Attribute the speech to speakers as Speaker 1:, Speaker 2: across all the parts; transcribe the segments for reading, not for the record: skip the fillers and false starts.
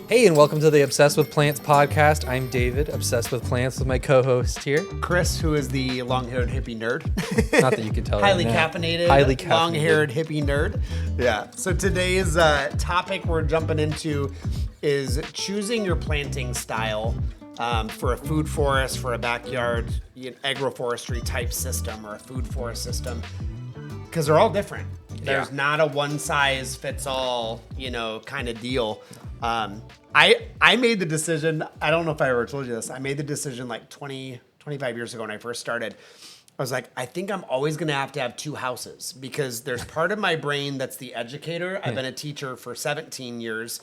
Speaker 1: Hey, and welcome to the Obsessed with Plants podcast. I'm David, obsessed with plants, with my co-host here.
Speaker 2: Kris, who is the long-haired hippie nerd.
Speaker 1: Not that you can tell.
Speaker 2: Highly
Speaker 1: right
Speaker 2: caffeinated, long-haired hippie nerd. Yeah. So today's topic we're jumping into is choosing your planting style for a food forest, for a backyard, agroforestry type system or a food forest system, because they're all different. There's not a one-size-fits-all, kind of deal. I made the decision, I don't know if I ever told you this, I made the decision like 25 years ago when I first started. I was like, I think I'm always going to have two houses because there's part of my brain that's the educator. I've been a teacher for 17 years.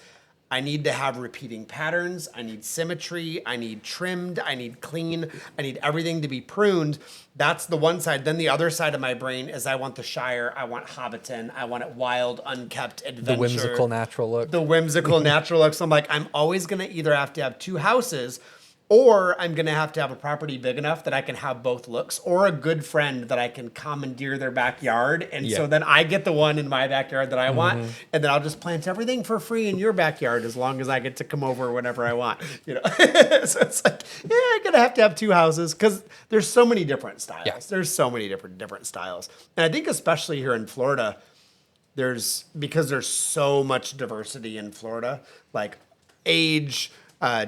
Speaker 2: I need to have repeating patterns. I need symmetry. I need trimmed. I need clean. I need everything to be pruned. That's the one side. Then the other side of my brain is I want the Shire. I want Hobbiton. I want it wild, unkept adventure.
Speaker 1: The whimsical natural look.
Speaker 2: The whimsical natural look. So I'm like, I'm always going to either have to have two houses, or I'm going to have a property big enough that I can have both looks, or a good friend that I can commandeer their backyard. And so then I get the one in my backyard that I want, and then I'll just plant everything for free in your backyard as long as I get to come over whenever I want. So it's like, I'm going to have two houses because there's so many different styles. Yeah. There's so many different styles. And I think especially here in Florida, because there's so much diversity in Florida, like age,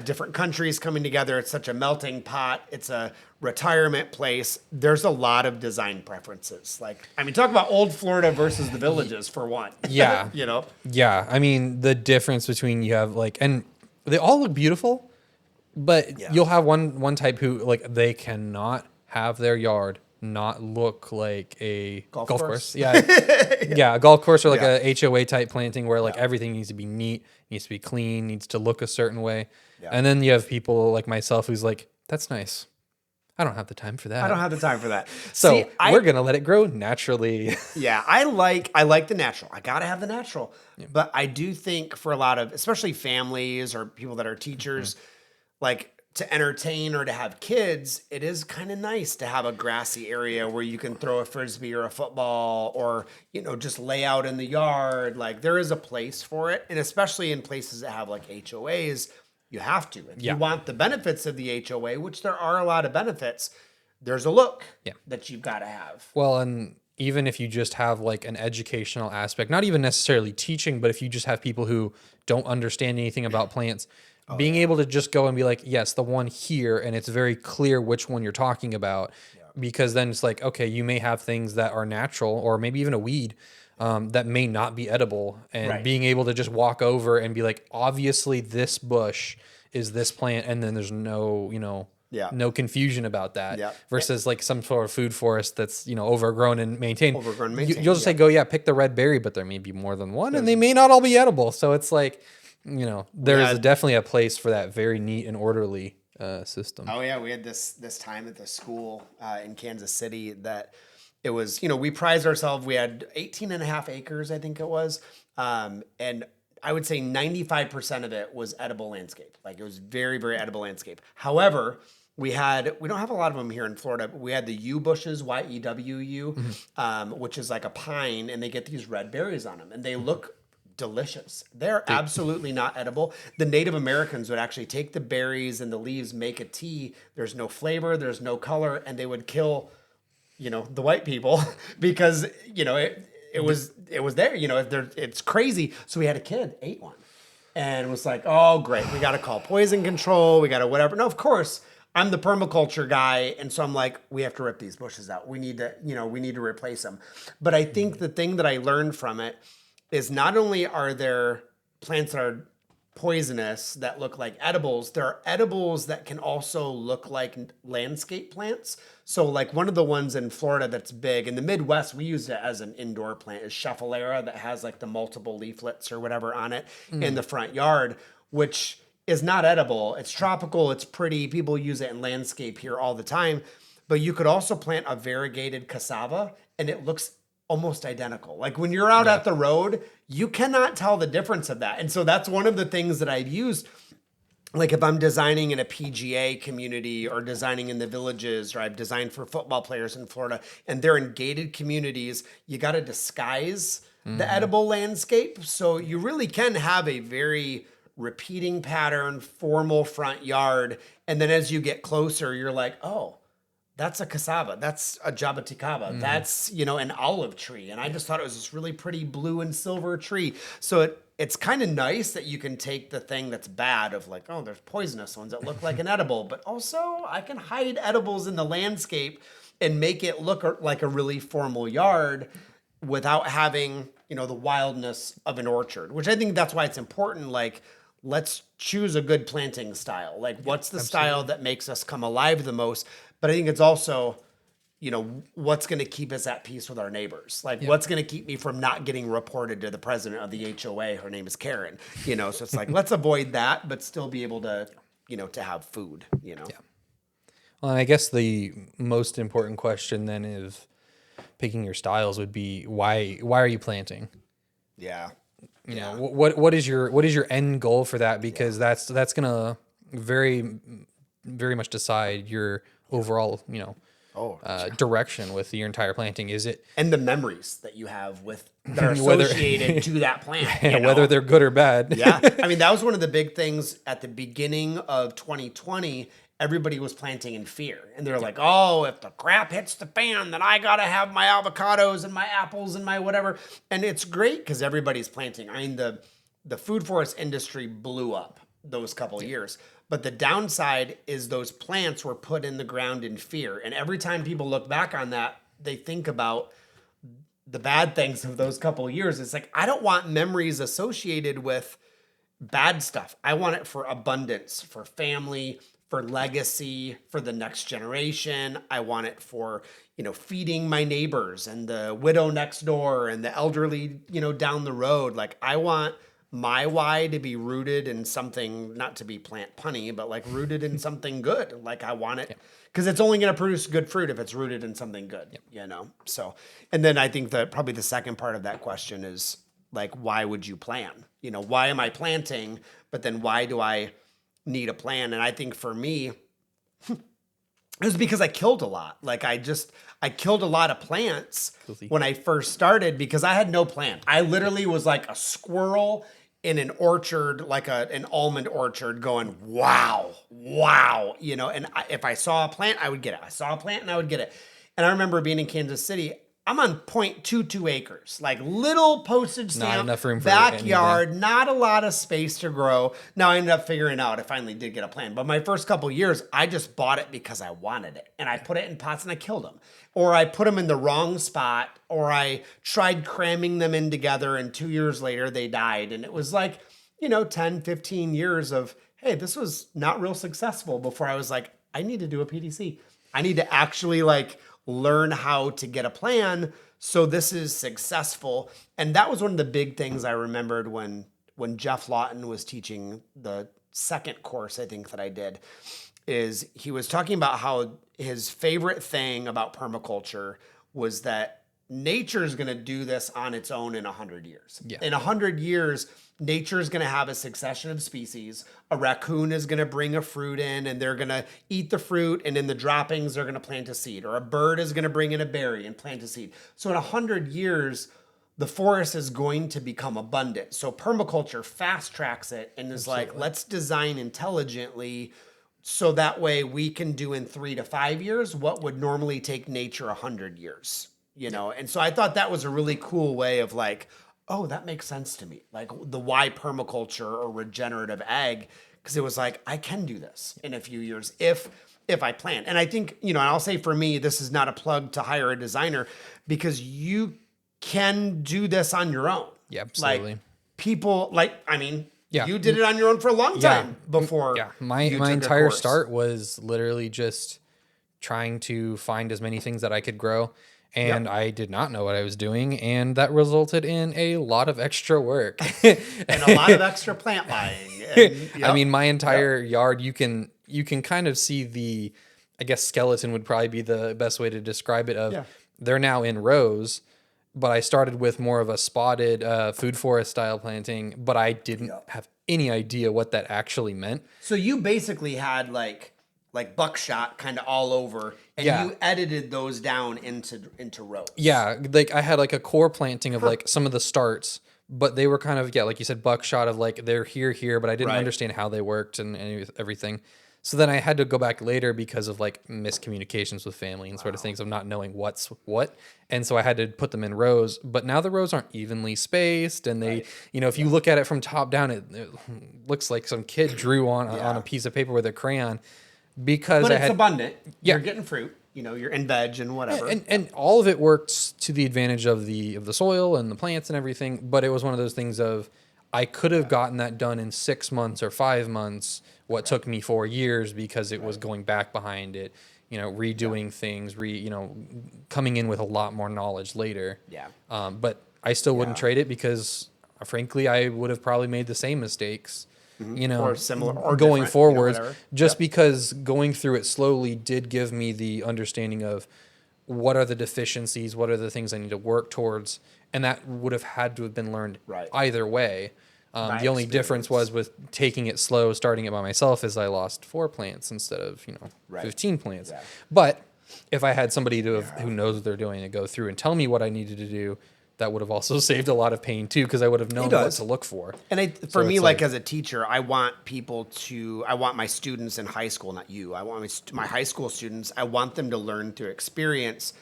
Speaker 2: different countries coming together. It's such a melting pot. It's a retirement place. There's a lot of design preferences. Talk about old Florida versus the villages for one.
Speaker 1: Yeah. Yeah. I mean, the difference between you have and they all look beautiful, but you'll have one type who they cannot have their yard not look like a golf course. Yeah. A golf course or a HOA type planting where everything needs to be neat, needs to be clean, needs to look a certain way. Yeah. And then you have people like myself who's like, that's nice. I don't have the time for that.
Speaker 2: I don't have the time for that.
Speaker 1: So we're going to let it grow naturally.
Speaker 2: Yeah. I like the natural. I got to have the natural. Yeah. But I do think for a lot of, especially families or people that are teachers, to entertain or to have kids, it is kind of nice to have a grassy area where you can throw a frisbee or a football or, just lay out in the yard. There is a place for it. And especially in places that have HOAs, you have to. If you want the benefits of the HOA, which there are a lot of benefits, there's a look that you've got to have.
Speaker 1: Well, and even if you just have an educational aspect, not even necessarily teaching, but if you just have people who don't understand anything about plants, being able to just go and be like, yes, the one here, and it's very clear which one you're talking about, because then it's okay, you may have things that are natural or maybe even a weed that may not be edible, and being able to just walk over and be like, obviously this bush is this plant, and then there's no, no confusion about that versus some sort of food forest that's, overgrown and maintained. You'll just say, pick the red berry, but there may be more than one, and they may not all be edible. So it's there is definitely a place for that very neat and orderly system.
Speaker 2: Oh yeah, we had this time at the school in Kansas City that it was, we prized ourselves. We had 18 and a half acres, I think it was, and I would say 95% of it was edible landscape. It was very, very edible landscape. However, we don't have a lot of them here in Florida, but we had the yew bushes, YEWU, which is like a pine, and they get these red berries on them, and they look delicious. They're absolutely not edible. The Native Americans would actually take the berries and the leaves, make a tea. There's no flavor, there's no color, and they would kill, the white people because, it was there, it's crazy. So we had a kid ate one and was like, oh great, we got to call poison control. We got to whatever. No, of course I'm the permaculture guy. And so I'm like, we have to rip these bushes out. We need to replace them. But I think the thing that I learned from it is not only are there plants that are poisonous that look like edibles, there are edibles that can also look like landscape plants. So one of the ones in Florida that's big, in the Midwest, we use it as an indoor plant, is Schefflera, that has the multiple leaflets or whatever on it in the front yard, which is not edible. It's tropical, it's pretty, people use it in landscape here all the time. But you could also plant a variegated cassava and it looks almost identical. When you're out at the road, you cannot tell the difference of that. And so that's one of the things that I've used. If I'm designing in a PGA community or designing in the villages, or I've designed for football players in Florida, and they're in gated communities, you got to disguise the edible landscape. So you really can have a very repeating pattern, formal front yard. And then as you get closer, you're like, oh, that's a cassava. That's a jabuticaba. That's, an olive tree. And I just thought it was this really pretty blue and silver tree. So it's kind of nice that you can take the thing that's bad of like, oh, there's poisonous ones that look like an edible, but also I can hide edibles in the landscape and make it look like a really formal yard without having, the wildness of an orchard, which I think that's why it's important. Like, let's choose a good planting style. Like, what's the style that makes us come alive the most? But I think it's also, what's going to keep us at peace with our neighbors? Like, what's going to keep me from not getting reported to the president of the HOA? Her name is Karen. So it's like, let's avoid that, but still be able to, to have food,
Speaker 1: Yeah. Well, I guess the most important question then is picking your styles would be why are you planting?
Speaker 2: Yeah.
Speaker 1: You know, what is your end goal for that? Because that's gonna very, very much decide your overall, direction with your entire planting. Is it
Speaker 2: and the memories that you have with that are associated to that plant,
Speaker 1: whether they're good or bad?
Speaker 2: Yeah, I mean that was one of the big things at the beginning of 2020. Everybody was planting in fear, and they're like, "Oh, if the crap hits the fan, then I gotta have my avocados and my apples and my whatever." And it's great because everybody's planting. I mean, the food forest industry blew up those couple of years. But the downside is those plants were put in the ground in fear. And every time people look back on that, they think about the bad things of those couple of years. It's like, I don't want memories associated with bad stuff. I want it for abundance, for family, for legacy, for the next generation. I want it for, feeding my neighbors and the widow next door and the elderly, down the road. Like, I want my why to be rooted in something, not to be plant punny, but like rooted in something good. Like I want it because it's only going to produce good fruit if it's rooted in something good, So, and then I think that probably the second part of that question is like, why would you plan? Why am I planting? But then why do I need a plan? And I think for me, it was because I killed a lot. Like I killed a lot of plants when I first started because I had no plan. I literally was like a squirrel in an orchard, like an almond orchard going, wow. And if I saw a plant, I would get it. I saw a plant and I would get it. And I remember being in Kansas City, I'm on 0.22 acres, like little postage stamp,
Speaker 1: not enough room for
Speaker 2: backyard,
Speaker 1: anything.
Speaker 2: not a lot of space to grow. Now I ended up figuring out, I finally did get a plant. But my first couple years, I just bought it because I wanted it. And I put it in pots and I killed them. Or I put them in the wrong spot, or I tried cramming them in together and 2 years later they died. And it was like, 10, 15 years of, hey, this was not real successful before I was like, I need to do a PDC. I need to actually learn how to get a plan so this is successful. And that was one of the big things I remembered when Jeff Lawton was teaching the second course, I think that I did, is he was talking about how his favorite thing about permaculture was that nature is going to do this on its own in 100 years. Yeah. In 100 years, nature is going to have a succession of species. A raccoon is going to bring a fruit in and they're going to eat the fruit, and in the droppings, they're going to plant a seed. Or a bird is going to bring in a berry and plant a seed. So in 100 years, the forest is going to become abundant. So permaculture fast tracks it and is like, let's design intelligently so that way we can do in 3 to 5 years what would normally take nature 100 years. And so I thought that was a really cool way of like, oh, that makes sense to me. Like the why permaculture or regenerative ag, because it was like, I can do this in a few years if I plan. And I think, and I'll say for me, this is not a plug to hire a designer because you can do this on your own.
Speaker 1: Yeah, absolutely.
Speaker 2: Like people you did it on your own for a long time before.
Speaker 1: Yeah, my entire start was literally just trying to find as many things that I could grow. And I did not know what I was doing, and that resulted in a lot of extra work.
Speaker 2: And a lot of extra plant buying. And,
Speaker 1: I mean, my entire yard, you can kind of see the, I guess skeleton would probably be the best way to describe it, they're now in rows, but I started with more of a spotted food forest style planting, but I didn't have any idea what that actually meant.
Speaker 2: So you basically had like buckshot kind of all over, and you edited those down into rows.
Speaker 1: Yeah, like I had like a core planting of like some of the starts, but they were kind of, like you said, buckshot of like, they're here, but I didn't
Speaker 2: Right.
Speaker 1: understand how they worked and everything. So then I had to go back later because of like miscommunications with family and sort of things of not knowing what's what. And so I had to put them in rows, but now the rows aren't evenly spaced. And they,
Speaker 2: Right.
Speaker 1: if you look at it from top down, it looks like some kid drew on a piece of paper with a crayon because
Speaker 2: But
Speaker 1: I
Speaker 2: it's
Speaker 1: had,
Speaker 2: abundant.
Speaker 1: Yeah.
Speaker 2: You're getting fruit. You're in veg and whatever.
Speaker 1: and all of it worked to the advantage of the soil and the plants and everything. But it was one of those things of, I could have gotten that done in 6 months or 5 months, what took me 4 years because it was going back behind it, redoing things, coming in with a lot more knowledge later.
Speaker 2: Yeah.
Speaker 1: But I still wouldn't trade it because, frankly, I would have probably made the same mistakes,
Speaker 2: Or similar or
Speaker 1: going
Speaker 2: different,
Speaker 1: forwards,
Speaker 2: whatever.
Speaker 1: just because going through it slowly did give me the understanding of what are the deficiencies, what are the things I need to work towards, and that would have had to have been learned
Speaker 2: Right.
Speaker 1: either way.
Speaker 2: By
Speaker 1: The only difference was with taking it slow, starting it by myself, is I lost 4 plants instead of
Speaker 2: Right.
Speaker 1: 15 plants.
Speaker 2: Yeah.
Speaker 1: But if I had somebody who knows what they're doing to go through and tell me what I needed to do, that would have also saved a lot of pain too, because I would have known what
Speaker 2: does.
Speaker 1: to look for.
Speaker 2: And for
Speaker 1: So
Speaker 2: me,
Speaker 1: it's
Speaker 2: like as a teacher, I want my students in high school, not you. I want my high school students. I want them to learn through experience,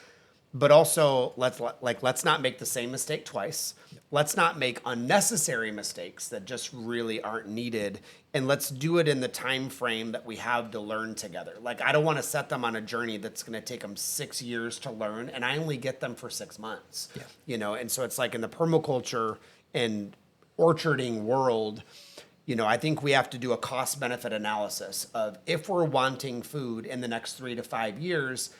Speaker 2: but also let's not make the same mistake twice. Let's not make unnecessary mistakes that just really aren't needed, and let's do it in the time frame that we have to learn together. Like, I don't want to set them on a journey that's going to take them 6 years to learn, and I only get them for 6 months. And so it's like in the permaculture and orcharding world, I think we have to do a cost benefit analysis of, if we're wanting food in the next 3 to 5 years,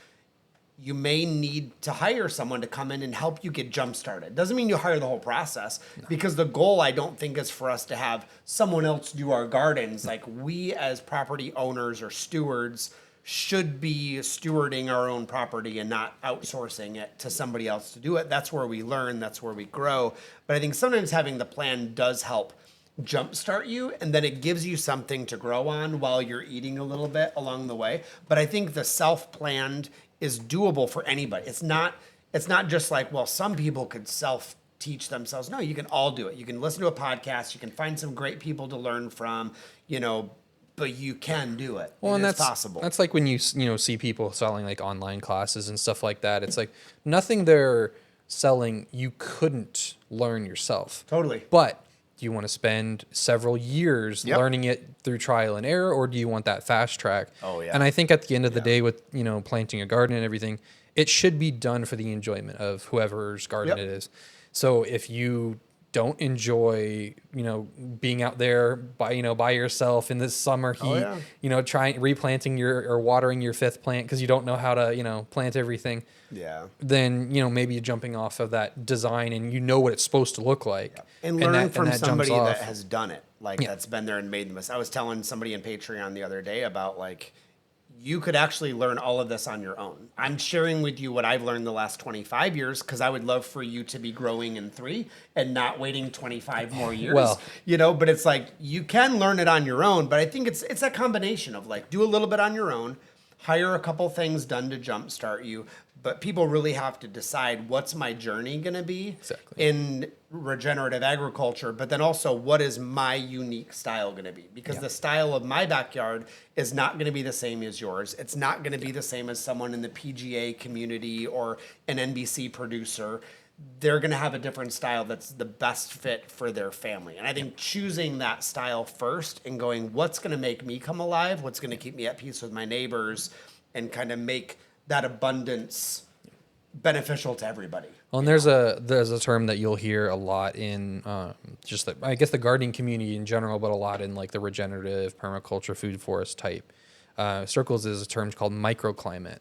Speaker 2: you may need to hire someone to come in and help you get jump started. Doesn't mean you hire the whole process, because the goal, I don't think, is for us to have someone else do our gardens. Like, we as property owners or stewards should be stewarding our own property and not outsourcing it to somebody else to do it. That's where we learn, that's where we grow. But I think sometimes having the plan does help jumpstart you, and then it gives you something to grow on while you're eating a little bit along the way. But I think the self-planned is doable for anybody. It's not just like, well, some people could self-teach themselves. No, you can all do it. You can listen to a podcast, you can find some great people to learn from, but you can do it.
Speaker 1: Well, and
Speaker 2: it's
Speaker 1: that's
Speaker 2: possible.
Speaker 1: That's like when you see people selling like online classes and stuff like that. It's like nothing they're selling you couldn't learn yourself.
Speaker 2: Totally.
Speaker 1: But do you want to spend several years
Speaker 2: Yep.
Speaker 1: learning it through trial and error, or do you want that fast track?
Speaker 2: Oh, yeah.
Speaker 1: And I think at the end of the day, with planting a garden and everything, it should be done for the enjoyment of whoever's garden
Speaker 2: Yep.
Speaker 1: it is. So if you don't enjoy, being out there by yourself in this summer heat,
Speaker 2: yeah.
Speaker 1: Trying replanting or watering your 5th plant because you don't know how to, plant everything,
Speaker 2: Yeah.
Speaker 1: then, maybe you're jumping off of that design and you know what it's supposed to look like.
Speaker 2: And learn from
Speaker 1: that jumps
Speaker 2: somebody
Speaker 1: off.
Speaker 2: that has done it, that's been there and made the mistake. I was telling somebody in Patreon the other day about, like, you could actually learn all of this on your own. I'm sharing with you what I've learned the last 25 years, because I would love for you to be growing in 3 and not waiting 25 more years.
Speaker 1: Well,
Speaker 2: but it's like, you can learn it on your own, but I think it's a combination of, like, do a little bit on your own, hire a couple things done to jumpstart you, but people really have to decide, what's my journey going to be in regenerative agriculture, but then also, what is my unique style going to be? Because the style of my backyard is not going to be the same as yours. It's not going to be the same as someone in the PGA community or an NBC producer. They're going to have a different style that's the best fit for their family. And I think choosing that style first and going, what's going to make me come alive? What's going to keep me at peace with my neighbors, and kind of make that abundance beneficial to everybody.
Speaker 1: Well, and there's a term that you'll hear a lot in I guess the gardening community in general, but a lot in like the regenerative permaculture food forest type circles, is a term called microclimate,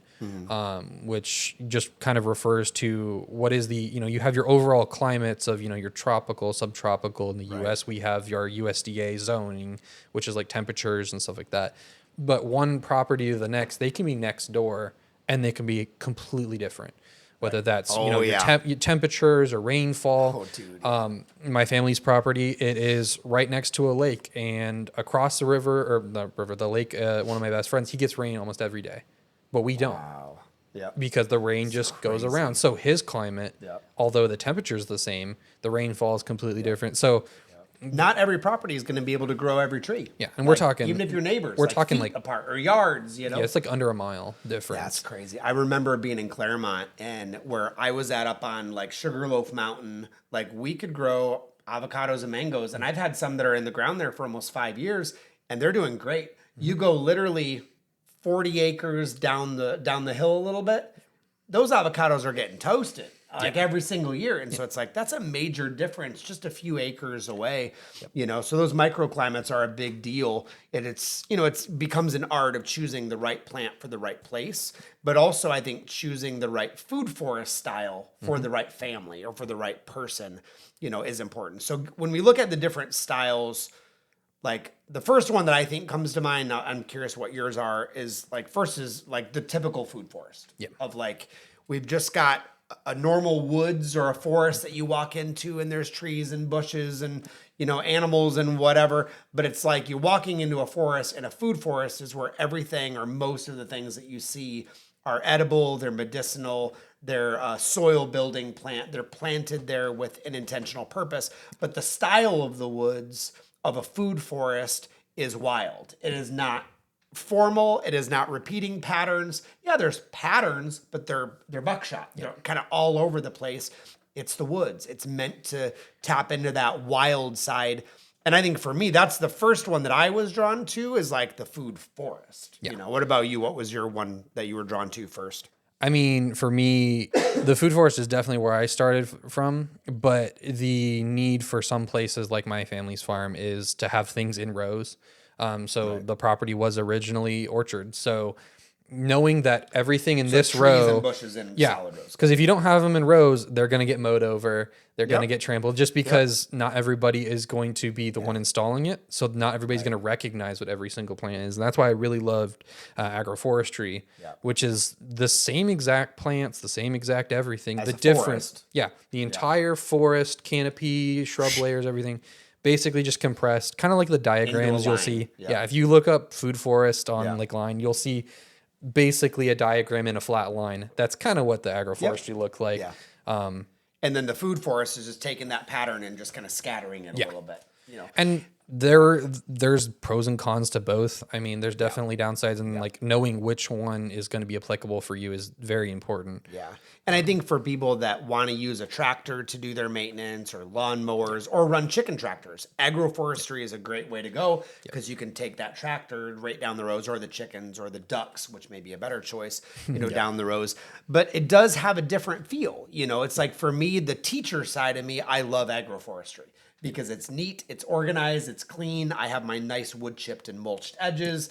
Speaker 1: which just kind of refers to what is you have your overall climates of your tropical, subtropical. In the U.S. we have your USDA zoning, which is like temperatures and stuff like that. But one property to the next, they can be next door and they can be completely different. Whether that's your temperatures or rainfall.
Speaker 2: Oh, dude.
Speaker 1: My family's property, it is right next to a lake, and across the lake. One of my best friends, he gets rain almost every day, but we don't.
Speaker 2: Wow. Yep.
Speaker 1: because the rain just goes around. So his climate,
Speaker 2: Yep.
Speaker 1: although the temperature is the same, the rainfall is completely different. So
Speaker 2: Not every property is going to be able to grow every tree.
Speaker 1: yeah, and we're talking
Speaker 2: even if your neighbors,
Speaker 1: we're
Speaker 2: like
Speaker 1: talking
Speaker 2: feet
Speaker 1: like
Speaker 2: apart or yards, you know.
Speaker 1: yeah, it's like under a mile
Speaker 2: That's
Speaker 1: difference.
Speaker 2: crazy. I remember being in Claremont and where I was at up on like Sugarloaf Mountain, like we could grow avocados and mangoes. And I've had some that are in the ground there for almost 5 years and they're doing great. You go literally 40 acres down the hill a little bit. Those avocados are getting toasted like every single year. And so it's like, that's a major difference just a few acres away, you know? So those microclimates are a big deal. And it's, you know, it's becomes an art of choosing the right plant for the right place, but also I think choosing the right food forest style for the right family or for the right person, you know, is important. So when we look at the different styles, like the first one that I think comes to mind, now I'm curious what yours are, is like first is like the typical food forest of like, we've just got a normal woods or a forest that you walk into and there's trees and bushes and, you know, animals and whatever. But it's like you're walking into a forest, and a food forest is where everything or most of the things that you see are edible, they're medicinal, they're soil building plant, they're planted there with an intentional purpose. But the style of the woods of a food forest is wild. It is not formal. It is not repeating patterns. Yeah, there's patterns, but they're buckshot. They're kind of all over the place. It's the woods. It's meant to tap into that wild side. And I think for me, that's the first one that I was drawn to, is like the food forest. You know, what about you? What was your one that you were drawn to first?
Speaker 1: I mean, for me, the food forest is definitely where I started from, but the need for some places like my family's farm is to have things in rows. So the property was originally orchard. So knowing that everything in this
Speaker 2: trees
Speaker 1: row,
Speaker 2: and bushes in solid rows.
Speaker 1: because if you don't have them in rows, they're going to get mowed over. They're going to get trampled just because not everybody is going to be the one installing it. So not everybody's going to recognize what every single plant is. And that's why I really loved agroforestry, which is the same exact plants, the same exact everything.
Speaker 2: As
Speaker 1: the
Speaker 2: a
Speaker 1: difference,
Speaker 2: forest.
Speaker 1: the entire forest, canopy, shrub layers, everything. Basically just compressed, kind of like the diagrams you'll
Speaker 2: line.
Speaker 1: see.
Speaker 2: Yeah.
Speaker 1: If you look up food forest on like line, you'll see basically a diagram in a flat line. That's kind of what the agroforestry looked like.
Speaker 2: Yeah. And then the food forest is just taking that pattern and just kind of scattering it a little bit, you know.
Speaker 1: And there's pros and cons to both. I mean, there's definitely downsides, and like knowing which one is going to be applicable for you is very important.
Speaker 2: Yeah. And I think for people that want to use a tractor to do their maintenance or lawn mowers or run chicken tractors, agroforestry is a great way to go, because you can take that tractor right down the rows, or the chickens or the ducks, which may be a better choice, you know, down the rows. But it does have a different feel. You know, it's like for me, the teacher side of me, I love agroforestry because it's neat, it's organized, it's clean. I have my nice wood chipped and mulched edges.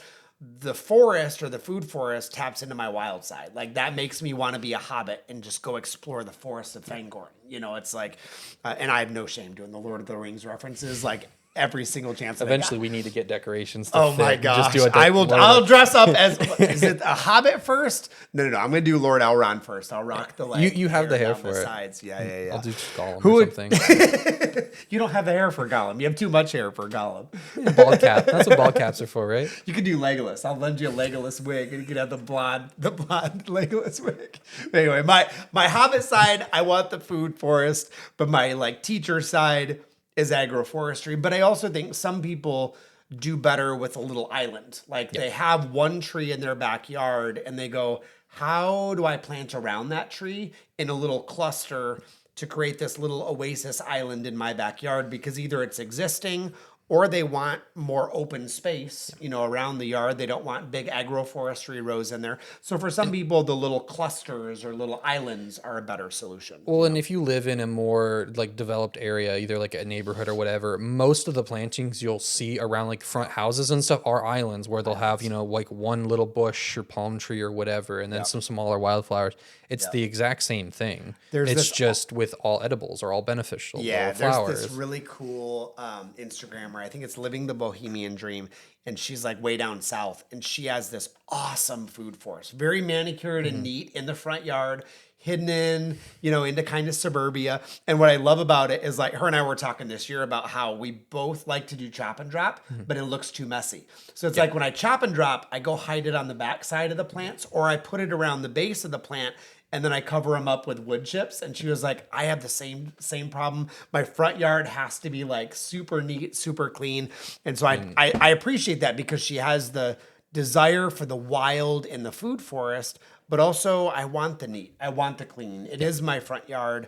Speaker 2: The forest or the food forest taps into my wild side. Like that makes me want to be a hobbit and just go explore the forests of Fangorn. You know, it's like, and I have no shame doing the Lord of the Rings references, like every single chance that
Speaker 1: Eventually, we need to get decorations. To
Speaker 2: my
Speaker 1: fit.
Speaker 2: gosh.
Speaker 1: Just do
Speaker 2: I'll dress up as, is it a hobbit first? No. I'm going to do Lord Elrond first. I'll rock the like,
Speaker 1: You have the hair
Speaker 2: down
Speaker 1: for
Speaker 2: the
Speaker 1: it.
Speaker 2: sides. Yeah.
Speaker 1: I'll do Gollum or something.
Speaker 2: You don't have the hair for Gollum. You have too much hair for Gollum.
Speaker 1: Bald cap. That's what bald caps are for, right?
Speaker 2: You could do Legolas. I'll lend you a Legolas wig, and you could have the blonde Legolas wig. Anyway, my hobbit side, I want the food forest, but my like teacher side is agroforestry. But I also think some people do better with a little island. Like they have one tree in their backyard and they go, how do I plant around that tree in a little cluster to create this little oasis island in my backyard? Because either it's existing or they want more open space, you know, around the yard. They don't want big agroforestry rows in there. So for some people, the little clusters or little islands are a better solution.
Speaker 1: Well, and if you live in a more like developed area, either like a neighborhood or whatever, most of the plantings you'll see around like front houses and stuff are islands where they'll have, you know, like one little bush or palm tree or whatever, and then some smaller wildflowers. It's the exact same thing. It's just with all edibles or all beneficial.
Speaker 2: Yeah,
Speaker 1: flowers.
Speaker 2: There's this really cool Instagrammer. I think it's Living the Bohemian Dream, and she's like way down south, and she has this awesome food forest, very manicured and neat in the front yard. hidden in, into kind of suburbia. And what I love about it is like her and I were talking this year about how we both like to do chop and drop, but it looks too messy. So it's like when I chop and drop, I go hide it on the back side of the plants, or I put it around the base of the plant and then I cover them up with wood chips. And she was like, I have the same problem. My front yard has to be like super neat, super clean. And so I appreciate that, because she has the desire for the wild in the food forest, but also I want the neat. I want the clean. It is my front yard.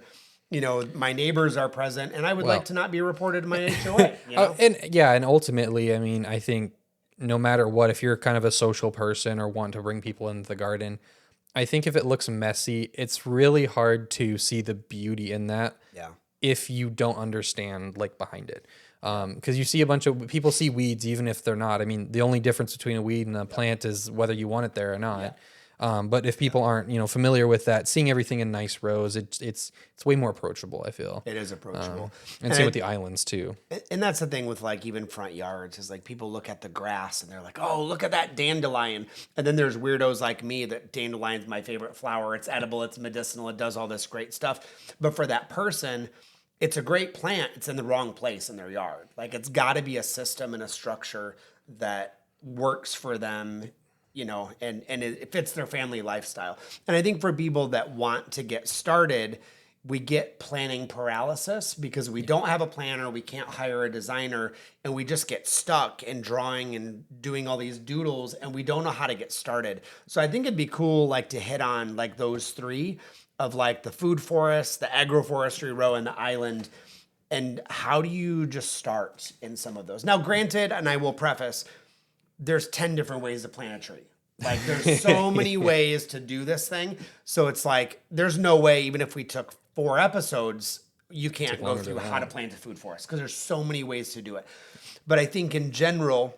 Speaker 2: My neighbors are present, and I would like to not be reported to my HOA.
Speaker 1: And ultimately, I mean, I think no matter what, if you're kind of a social person or want to bring people into the garden, I think if it looks messy, it's really hard to see the beauty in that.
Speaker 2: Yeah.
Speaker 1: If you don't understand like behind it. Because you see a bunch of people see weeds, even if they're not. I mean, the only difference between a weed and a plant is whether you want it there or not. But if people aren't, familiar with that, seeing everything in nice rows, it's way more approachable, I feel.
Speaker 2: It is approachable.
Speaker 1: And same with the islands too.
Speaker 2: And that's the thing with like even front yards, is like people look at the grass and they're like, oh, look at that dandelion. And then there's weirdos like me that dandelion's my favorite flower. It's edible, it's medicinal, it does all this great stuff. But for that person, it's a great plant. It's in the wrong place in their yard. Like it's got to be a system and a structure that works for them, and it fits their family lifestyle. And I think for people that want to get started, we get planning paralysis because we don't have a planner, we can't hire a designer, and we just get stuck in drawing and doing all these doodles, and we don't know how to get started. So I think it'd be cool like to hit on like those three of like the food forest, the agroforestry row, and the island. And how do you just start in some of those? Now, granted, and I will preface, there's 10 different ways to plant a tree. Like there's so many ways to do this thing. So it's like, there's no way, even if we took 4 episodes, you can't go through how to plant a food forest, because there's so many ways to do it. But I think in general,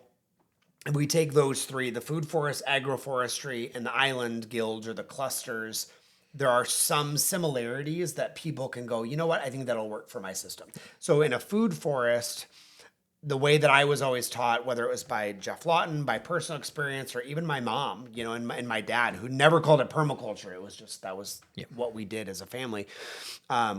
Speaker 2: if we take those 3, the food forest, agroforestry, and the island guilds or the clusters, there are some similarities that people can go, you know what, I think that'll work for my system. So in a food forest, the way that I was always taught, whether it was by Jeff Lawton, by personal experience, or even my mom, and my dad, who never called it permaculture. It was just, that was what we did as a family.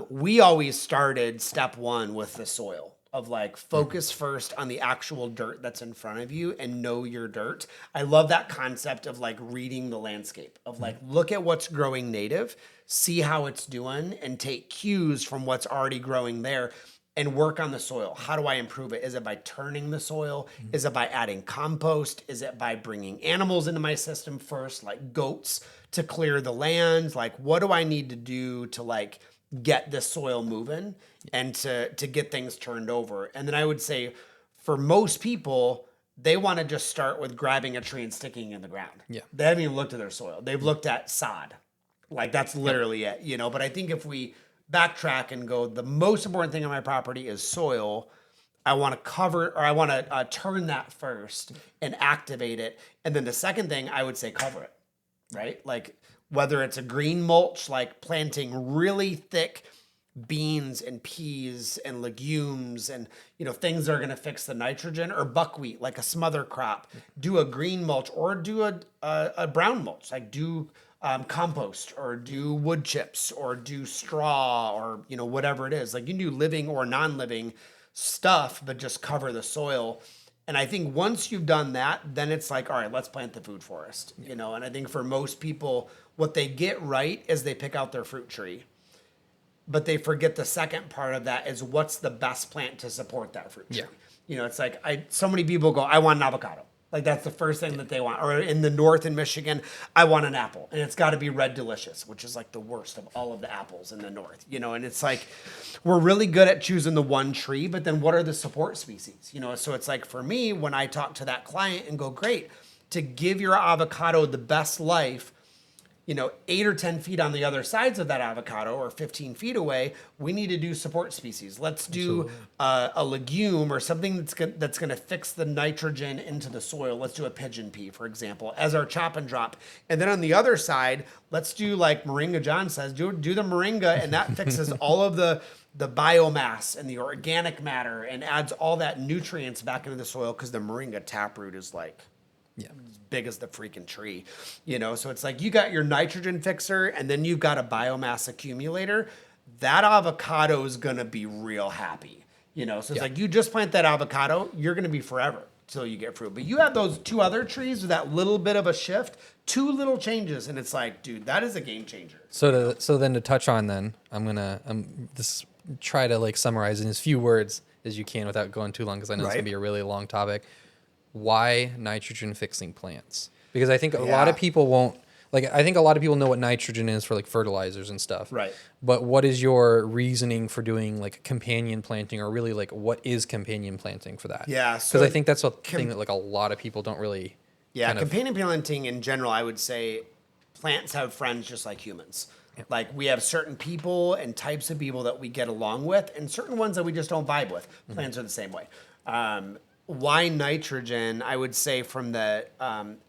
Speaker 2: We always started step 1 with the soil. Of like focus first on the actual dirt that's in front of you and know your dirt. I love that concept of like reading the landscape, of like, look at what's growing native, see how it's doing, and take cues from what's already growing there and work on the soil. How do I improve it? Is it by turning the soil? Is it by adding compost? Is it by bringing animals into my system first, like goats, to clear the land? Like, what do I need to do to like get this soil moving and to get things turned over? And then I would say for most people, they want to just start with grabbing a tree and sticking it in the ground. Yeah. They haven't even looked at their soil. They've looked at sod. Like that's literally it, But I think if we backtrack and go, the most important thing on my property is soil, I want to cover, or I want to turn that first and activate it. And then the second thing, I would say cover it, right? Like whether it's a green mulch, like planting really thick beans and peas and legumes and things that are going to fix the nitrogen, or buckwheat, like a smother crop. Do a green mulch, or do a brown mulch, like do compost, or do wood chips, or do straw, or whatever it is. Like you can do living or non-living stuff, but just cover the soil. And I think once you've done that, then it's like, all right, let's plant the food forest, And I think for most people, what they get right is they pick out their fruit tree, but they forget the second part of that is what's the best plant to support that fruit tree. Yeah. It's like so many people go, I want an avocado. Like that's the first thing that they want. Or in the north in Michigan, I want an apple, and it's got to be Red Delicious, which is like the worst of all of the apples in the north, And it's like we're really good at choosing the one tree, but then what are the support species, So it's like for me, when I talk to that client and go, great, to give your avocado the best life, 8 or 10 feet on the other sides of that avocado, or 15 feet away, we need to do support species. Let's do a legume or something that's going to fix the nitrogen into the soil. Let's do a pigeon pea, for example, as our chop and drop. And then on the other side, let's do like Moringa John says, do the Moringa, and that fixes all of the biomass and the organic matter and adds all that nutrients back into the soil, because the Moringa taproot is like as big as the freaking tree, So it's like you got your nitrogen fixer and then you've got a biomass accumulator. That avocado is going to be real happy, So it's like you just plant that avocado, you're going to be forever till you get fruit. But you have those 2 other trees with that little bit of a shift, 2 little changes, and it's like, dude, that is a game changer.
Speaker 1: So then to touch on, then try to like summarize in as few words as you can without going too long, because I know it's gonna be a really long topic. Why nitrogen fixing plants? Because I think a lot of people won't. Like, I think a lot of people know what nitrogen is for like fertilizers and stuff.
Speaker 2: Right.
Speaker 1: But what is your reasoning for doing like companion planting, or really like what is companion planting for that?
Speaker 2: Yeah.
Speaker 1: Because I think that's a thing that like a lot of people don't really.
Speaker 2: Yeah. Companion planting in general, I would say plants have friends just like humans. Yep. Like we have certain people and types of people that we get along with and certain ones that we just don't vibe with. Plants are the same way. Why nitrogen? I would say from the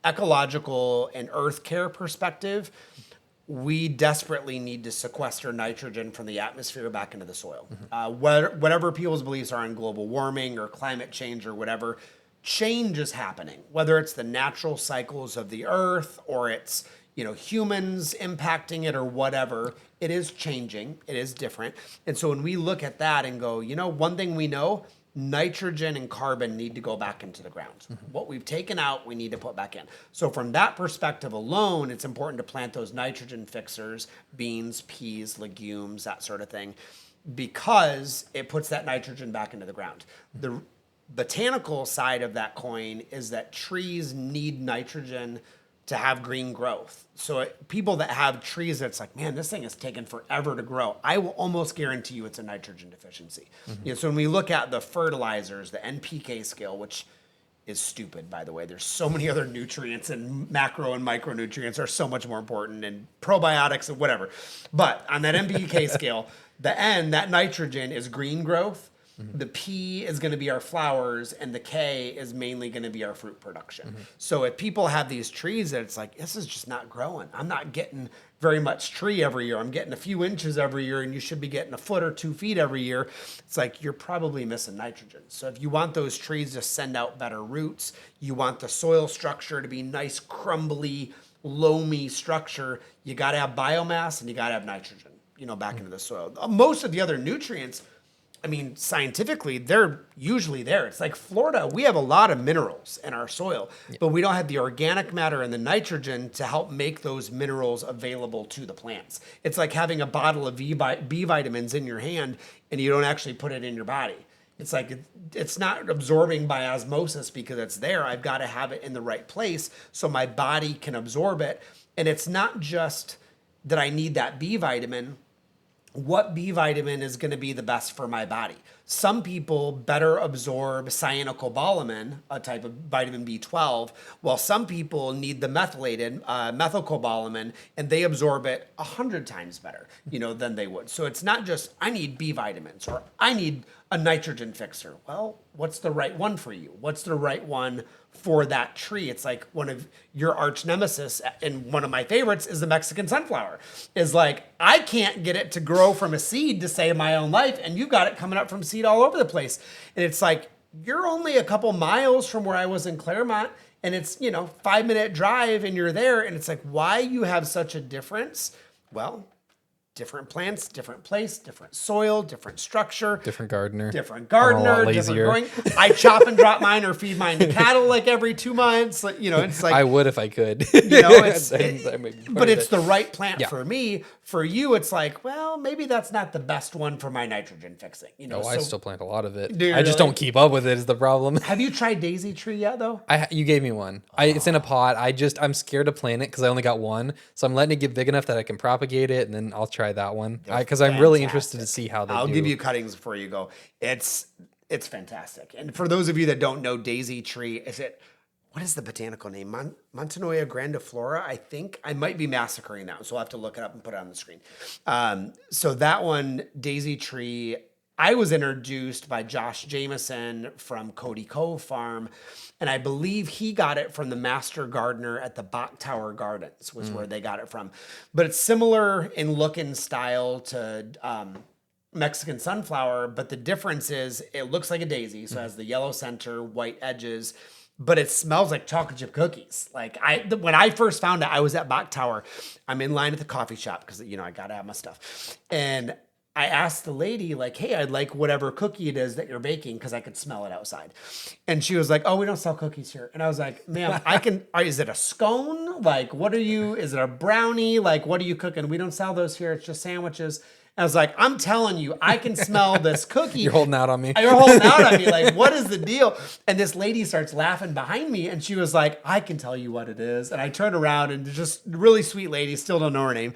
Speaker 2: ecological and earth care perspective, we desperately need to sequester nitrogen from the atmosphere back into the soil. Whatever people's beliefs are on global warming or climate change or whatever, change is happening. Whether it's the natural cycles of the earth or it's humans impacting it or whatever, it is changing. It is different. And so when we look at that and go, one thing we know, nitrogen and carbon need to go back into the ground. What we've taken out, we need to put back in. So from that perspective alone, it's important to plant those nitrogen fixers, beans, peas, legumes, that sort of thing, because it puts that nitrogen back into the ground. The botanical side of that coin is that trees need nitrogen to have green growth. So people that have trees that's like, man, this thing is taking forever to grow, I will almost guarantee you it's a nitrogen deficiency. So when we look at the fertilizers, the NPK scale, which is stupid, by the way, there's so many other nutrients, and macro and micronutrients are so much more important, and probiotics and whatever. But on that NPK scale, the N, that nitrogen is green growth. The P is going to be our flowers, and the K is mainly going to be our fruit production. So if people have these trees that it's like, this is just not growing, I'm not getting very much tree every year, I'm getting a few inches every year, and you should be getting a foot or 2 feet every year, it's like you're probably missing nitrogen. So if you want those trees to send out better roots, you want the soil structure to be nice, crumbly, loamy structure, you got to have biomass and you got to have nitrogen, back into the soil. Most of the other nutrients, scientifically, they're usually there. It's like Florida, we have a lot of minerals in our soil, but we don't have the organic matter and the nitrogen to help make those minerals available to the plants. It's like having a bottle of B vitamins in your hand and you don't actually put it in your body. It's like it's not absorbing by osmosis because it's there. I've got to have it in the right place so my body can absorb it. And it's not just that I need that B vitamin. What B vitamin is going to be the best for my body? Some people better absorb cyanocobalamin, a type of vitamin B12, while some people need the methylated methylcobalamin, and they absorb it 100 times better, than they would. So it's not just I need B vitamins or I need a nitrogen fixer. Well, what's the right one for you? What's the right one for that tree? It's like one of your arch nemesis, and one of my favorites is the Mexican sunflower. Is like, I can't get it to grow from a seed to save my own life, and you've got it coming up from seed all over the place. And it's like, you're only a couple miles from where I was in Claremont, and it's, 5-minute drive, and you're there, and it's like, why you have such a difference? Well, different plants, different place, different soil, different structure.
Speaker 1: Different gardener,
Speaker 2: different growing. I chop and drop mine or feed mine to cattle like every 2 months. It's like
Speaker 1: I would if I could.
Speaker 2: but it's the right plant for me. For you, it's like, well, maybe that's not the best one for my nitrogen fixing.
Speaker 1: I still plant a lot of it.
Speaker 2: Do you
Speaker 1: I just
Speaker 2: really?
Speaker 1: don't keep up with it is the problem.
Speaker 2: Have you tried daisy tree yet, though?
Speaker 1: You gave me one. It's in a pot. I'm scared to plant it because I only got one. So I'm letting it get big enough that I can propagate it, and then I'll try that one. Because I'm really interested to see how they do.
Speaker 2: I'll give you cuttings before you go. It's fantastic. And for those of you that don't know daisy tree, what is the botanical name? Montanoia grandiflora, I think. I might be massacring that one, so I'll have to look it up and put it on the screen. So that one, daisy tree, I was introduced by Josh Jameson from Cody Cove Farm, and I believe he got it from the master gardener at the Bok Tower Gardens, was where they got it from. But it's similar in look and style to Mexican sunflower, but the difference is it looks like a daisy, so it has the yellow center, white edges. but it smells like chocolate chip cookies. Like when I first found it, I was at Bach Tower. I'm in line at the coffee shop because, you know, I got to have my stuff. And I asked the lady, like, hey, I'd like whatever cookie it is that you're baking because I could smell it outside. And she was like, oh, we don't sell cookies here. And I was like, ma'am, is it a scone? Like, is it a brownie? Like, what are you cooking? We don't sell those here. It's just sandwiches. I was like, I'm telling you, I can smell this cookie.
Speaker 1: You're holding out on me.
Speaker 2: You're holding out on me. Like, what is the deal? And this lady starts laughing behind me, and she was like, I can tell you what it is. And I turned around, and just really sweet lady, still don't know her name.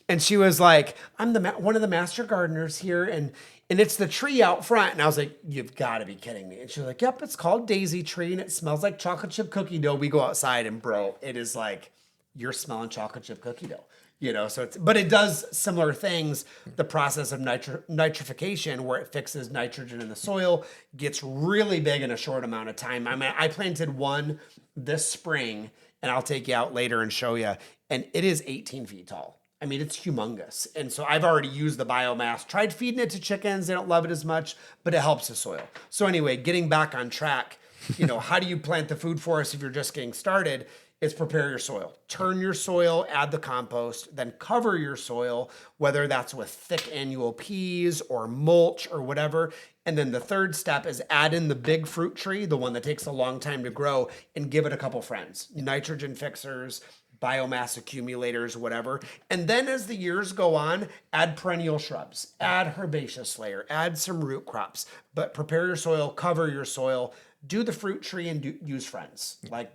Speaker 2: And she was like, I'm one of the master gardeners here, and it's the tree out front. And I was like, you've got to be kidding me. And she was like, yep, it's called Daisy Tree, and it smells like chocolate chip cookie dough. We go outside, and bro, it is like, you're smelling chocolate chip cookie dough. You know, but it does similar things. The process of nitrification, where it fixes nitrogen in the soil, gets really big in a short amount of time. I mean, I planted one this spring, and I'll take you out later and show you, and it is 18 feet tall. I mean, it's humongous. And so I've already used the biomass, tried feeding it to chickens. They don't love it as much, but it helps the soil. So anyway, getting back on track, you know, how do you plant the food forest if you're just getting started? Is prepare your soil. Turn your soil, add the compost, then cover your soil, whether that's with thick annual peas or mulch or whatever. And then the third step is add in the big fruit tree, the one that takes a long time to grow, and give it a couple friends. Nitrogen fixers, biomass accumulators, whatever. And then as the years go on, add perennial shrubs, add herbaceous layer, add some root crops, but prepare your soil, cover your soil, do the fruit tree, and use friends. Like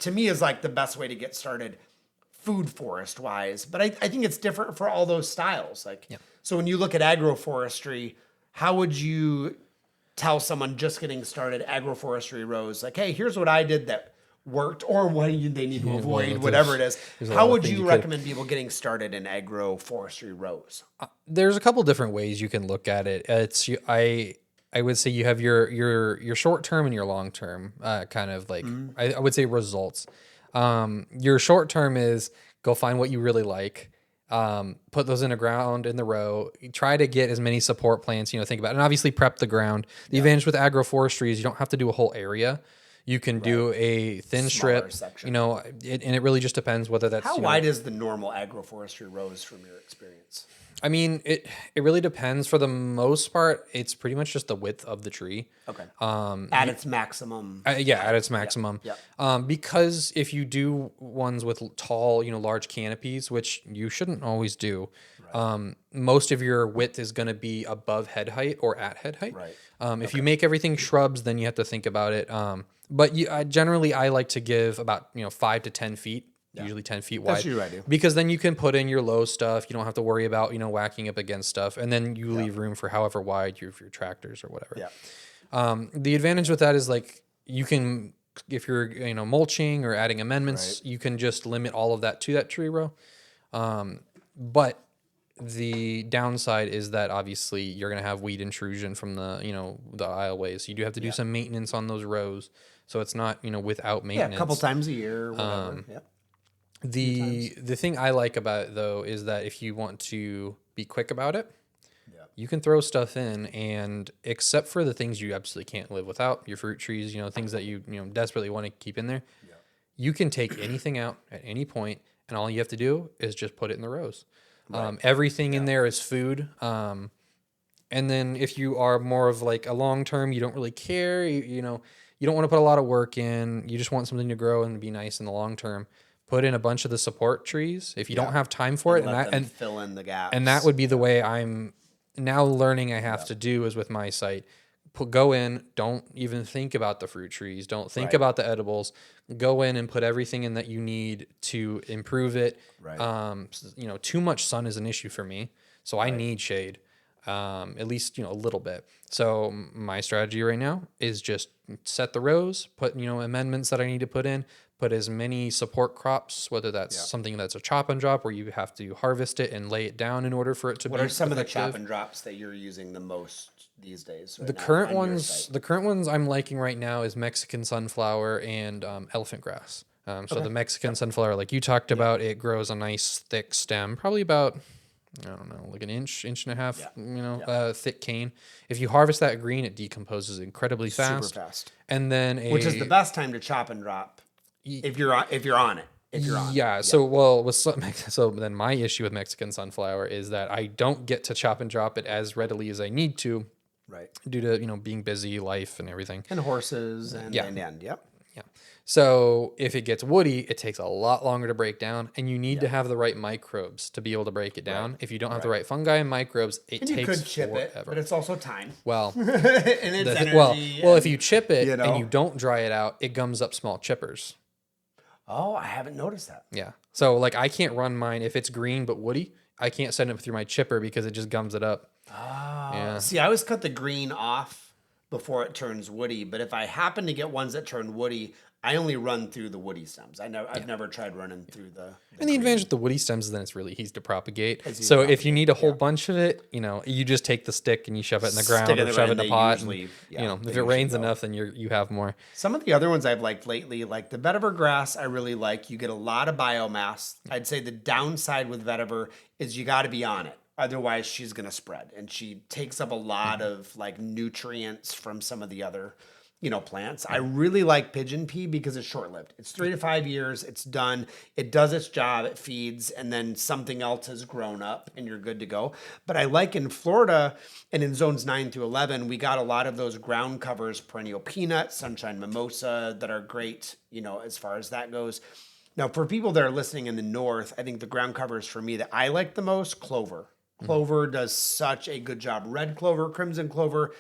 Speaker 2: to me is like the best way to get started food forest wise. But I think it's different for all those styles. Like, so when you look at agroforestry, how would you tell someone just getting started agroforestry rows, like, hey, here's what I did that worked, or what they need to avoid, whatever it is. How would you recommend people getting started in agroforestry rows?
Speaker 1: There's a couple different ways you can look at it. I would say you have your short term and your long term kind of like I would say results. Your short term is go find what you really like, put those in the ground in the row. Try to get as many support plants. You know, think about it. And obviously prep the ground. The advantage with agroforestry is you don't have to do a whole area. You can do a thin strip, section. You know, and it really just depends whether that's
Speaker 2: how wide is the normal agroforestry rows from your experience.
Speaker 1: I mean, it really depends. For the most part, it's pretty much just the width of the tree.
Speaker 2: Okay. At its maximum.
Speaker 1: At its maximum.
Speaker 2: Yeah.
Speaker 1: Because if you do ones with tall, you know, large canopies, which you shouldn't always do, most of your width is going to be above head height or at head height.
Speaker 2: Right.
Speaker 1: If you make everything shrubs, then you have to think about it. But generally, I like to give about 5 to 10 feet. Usually 10 feet wide.
Speaker 2: That's usually what I do.
Speaker 1: Because then you can put in your low stuff. You don't have to worry about, whacking up against stuff. And then you leave room for however wide your tractors or whatever.
Speaker 2: Yeah.
Speaker 1: The advantage with that is like you can, if you're, mulching or adding amendments, you can just limit all of that to that tree row. But the downside is that obviously you're going to have weed intrusion from the aisleways. So you do have to do some maintenance on those rows. So it's not, without maintenance.
Speaker 2: Yeah, a couple times a year, whatever.
Speaker 1: The thing I like about it though is that if you want to be quick about it, you can throw stuff in, and except for the things you absolutely can't live without, your fruit trees, things that you desperately want to keep in there, you can take anything out at any point, and all you have to do is just put it in the rows. Everything in there is food. And then if you are more of like a long term, you don't really care, you don't want to put a lot of work in, you just want something to grow and be nice in the long term. Put in a bunch of the support trees if you don't have time for it,
Speaker 2: and fill in the gaps.
Speaker 1: And that would be the way I'm now learning I have to do is with my site. Go in, don't even think about the fruit trees, don't think about the edibles. Go in and put everything in that you need to improve it. Too much sun is an issue for me, so I need shade, at least a little bit. So my strategy right now is just set the rows, put amendments that I need to put in. Put as many support crops, whether that's something that's a chop and drop where you have to harvest it and lay it down in order for it to be
Speaker 2: What are some
Speaker 1: effective.
Speaker 2: of the chop and drops that you're using the most these days?
Speaker 1: The current ones I'm liking right now is Mexican sunflower and elephant grass. So the Mexican sunflower, like you talked about, it grows a nice thick stem, probably about I don't know, like an inch and a half,
Speaker 2: Yeah.
Speaker 1: thick cane. If you harvest that green, it decomposes incredibly fast.
Speaker 2: Super fast.
Speaker 1: And then
Speaker 2: Which is the best time to chop and drop if you're on it.
Speaker 1: Yeah. So, well, so then my issue with Mexican sunflower is that I don't get to chop and drop it as readily as I need to,
Speaker 2: Right.
Speaker 1: due to being busy, life, and everything.
Speaker 2: And horses and
Speaker 1: Yeah.
Speaker 2: yep.
Speaker 1: Yeah. So if it gets woody, it takes a lot longer to break down, and you need to have the right microbes to be able to break it down. If you don't have the right fungi and microbes, it
Speaker 2: And
Speaker 1: takes
Speaker 2: you could chip
Speaker 1: forever.
Speaker 2: it, but it's also time.
Speaker 1: Well,
Speaker 2: and it's energy.
Speaker 1: well, if you chip it
Speaker 2: you know.
Speaker 1: and you don't dry it out, it gums up small chippers.
Speaker 2: Oh, I haven't noticed that.
Speaker 1: Yeah. So like I can't run mine if it's green but woody. I can't send it through my chipper because it just gums it up.
Speaker 2: Oh.
Speaker 1: Yeah.
Speaker 2: See, I always cut the green off before it turns woody, but if I happen to get ones that turn woody, I only run through the woody stems. I've never tried running through the
Speaker 1: And the advantage with the woody stems is then it's really easy to propagate.
Speaker 2: easy
Speaker 1: So
Speaker 2: to
Speaker 1: if you need a whole bunch of it, you just take the stick and you shove it in the ground
Speaker 2: Stick it in
Speaker 1: or
Speaker 2: the
Speaker 1: shove it
Speaker 2: ground,
Speaker 1: in a
Speaker 2: they
Speaker 1: pot.
Speaker 2: usually-
Speaker 1: And,
Speaker 2: yeah,
Speaker 1: if
Speaker 2: they
Speaker 1: it
Speaker 2: usually
Speaker 1: rains
Speaker 2: go.
Speaker 1: enough, then you have more.
Speaker 2: Some of the other ones I've liked lately, like the vetiver grass, I really like. You get a lot of biomass. I'd say the downside with vetiver is you got to be on it. Otherwise, she's going to spread. And she takes up a lot of like nutrients from some of the other, plants. I really like pigeon pea because it's short-lived. It's 3 to 5 years. It's done. It does its job. It feeds, and then something else has grown up, and you're good to go. But I like in Florida and in zones 9 through 11, we got a lot of those ground covers, perennial peanut, sunshine mimosa, that are great, as far as that goes. Now, for people that are listening in the north, I think the ground covers for me that I like the most, clover. Clover does such a good job. Red clover, crimson clover,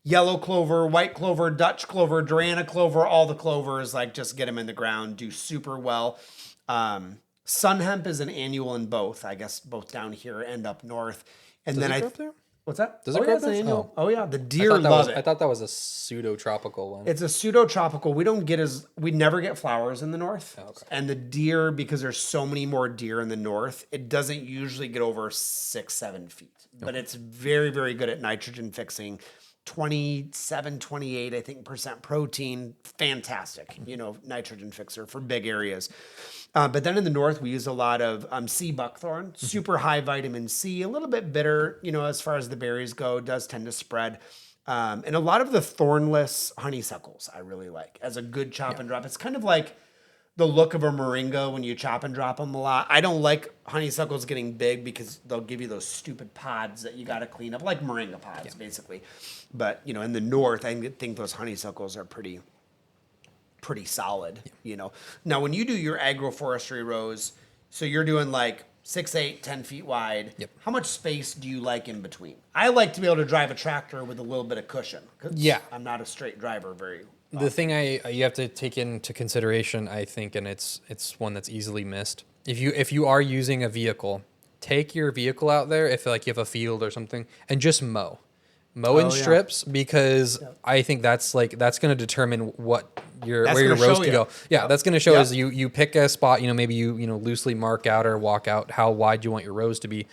Speaker 2: yellow clover, white clover, Dutch clover, Durana clover, all the clovers, like just get them in the ground, do super well. Sun hemp is an annual in both, I guess, both down here and up north. And
Speaker 1: Does
Speaker 2: then
Speaker 1: it grow up there?
Speaker 2: What's that?
Speaker 1: Does it grow
Speaker 2: yeah,
Speaker 1: up
Speaker 2: it's an
Speaker 1: there?
Speaker 2: annual.
Speaker 1: Oh.
Speaker 2: Oh yeah, the deer love it.
Speaker 1: I thought that was a pseudo-tropical one.
Speaker 2: It's a pseudo-tropical. We never get flowers in the north.
Speaker 1: Oh, okay.
Speaker 2: And the deer, because there's so many more deer in the north, it doesn't usually get over 6-7 feet. But it's very, very good at nitrogen fixing. 27, 28, I think, % protein. Fantastic, nitrogen fixer for big areas. But then in the north, we use a lot of sea buckthorn, super high vitamin C, a little bit bitter, as far as the berries go, does tend to spread. And a lot of the thornless honeysuckles I really like as a good chop and drop. It's kind of like the look of a moringa when you chop and drop them a lot. I don't like honeysuckles getting big because they'll give you those stupid pods that you got to clean up, like moringa pods, basically. But, in the north, I think those honeysuckles are pretty solid, Now, when you do your agroforestry rows, so you're doing like 6, 8, 10 feet wide.
Speaker 1: Yep.
Speaker 2: How much space do you like in between? I like to be able to drive a tractor with a little bit of cushion. 'Cause
Speaker 1: Yeah.
Speaker 2: I'm not a straight driver very
Speaker 1: The thing you have to take into consideration, I think, and it's one that's easily missed. If you are using a vehicle, take your vehicle out there if like you have a field or something and just mow in strips, because I think that's going to determine where your rows can go. Yeah, that's going to show is you pick a spot, maybe you loosely mark out or walk out how wide you want your rows to be.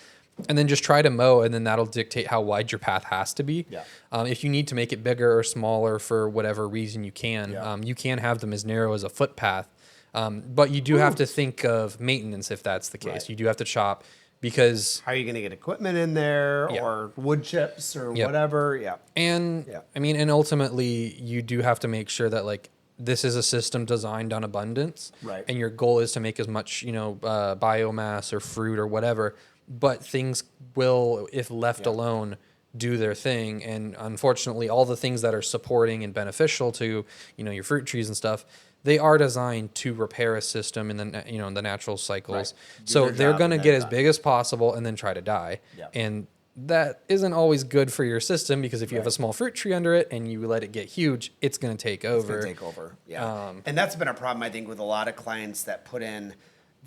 Speaker 1: And then just try to mow, and then that'll dictate how wide your path has to be.
Speaker 2: Yeah.
Speaker 1: If you need to make it bigger or smaller for whatever reason you can, you can have them as narrow as a footpath. But you do have to think of maintenance if that's the case.
Speaker 2: Right.
Speaker 1: You do have to chop because...
Speaker 2: How are you going to get equipment in there or wood chips or whatever? Yeah.
Speaker 1: And and ultimately you do have to make sure that like this is a system designed on abundance.
Speaker 2: Right.
Speaker 1: And your goal is to make as much, biomass or fruit or whatever. But things will, if left alone, do their thing. And unfortunately, all the things that are supporting and beneficial to, your fruit trees and stuff, they are designed to repair a system in the, in the natural cycles.
Speaker 2: Right.
Speaker 1: So they're going to get as
Speaker 2: die.
Speaker 1: big as possible and then try to die.
Speaker 2: Yeah.
Speaker 1: And that isn't always good for your system, because if you have a small fruit tree under it and you let it get huge, it's going to take over.
Speaker 2: Yeah. And that's been a problem, I think, with a lot of clients that put in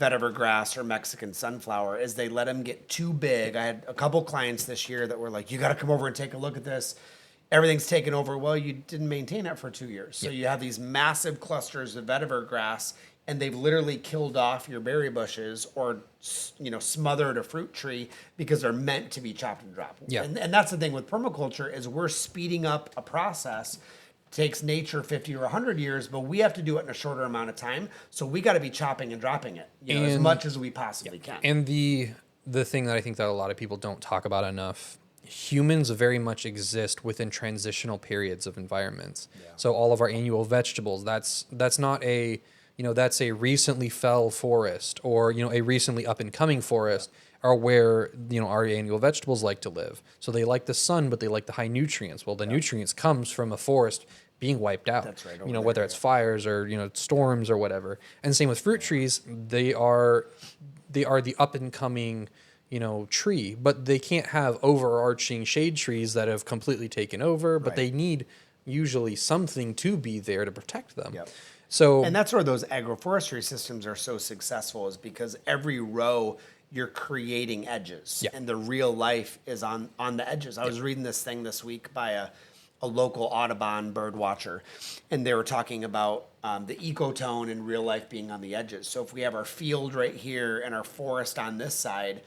Speaker 2: vetiver grass or Mexican sunflower, is they let them get too big. I had a couple clients this year that were like, you got to come over and take a look at this. Everything's taken over. Well, you didn't maintain it for 2 years. So you have these massive clusters of vetiver grass, and they've literally killed off your berry bushes or, smothered a fruit tree because they're meant to be chopped and dropped.
Speaker 1: Yeah.
Speaker 2: And that's the thing with permaculture, is we're speeding up a process. Takes nature 50 or 100 years, but we have to do it in a shorter amount of time. So we got to be chopping and dropping it, as much as we possibly can.
Speaker 1: And the the thing that I think that a lot of people don't talk about enough. Humans very much exist within transitional periods of environments. So all of our annual vegetables, that's not a, that's a recently fell forest or, a recently up and coming forest are where, our annual vegetables like to live. So they like the sun, but they like the high nutrients. Well, the nutrients comes from a forest being wiped out.
Speaker 2: That's right,
Speaker 1: Whether it's fires or, storms or whatever. And same with fruit trees, they are the up and coming, tree, but they can't have overarching shade trees that have completely taken over, but they need usually something to be there to protect them. So,
Speaker 2: and that's where those agroforestry systems are so successful, is because every row you're creating edges, and the real life is on the edges. I was reading this thing this week by a local Audubon bird watcher, and they were talking about the ecotone and real life being on the edges. So if we have our field right here and our forest on this side,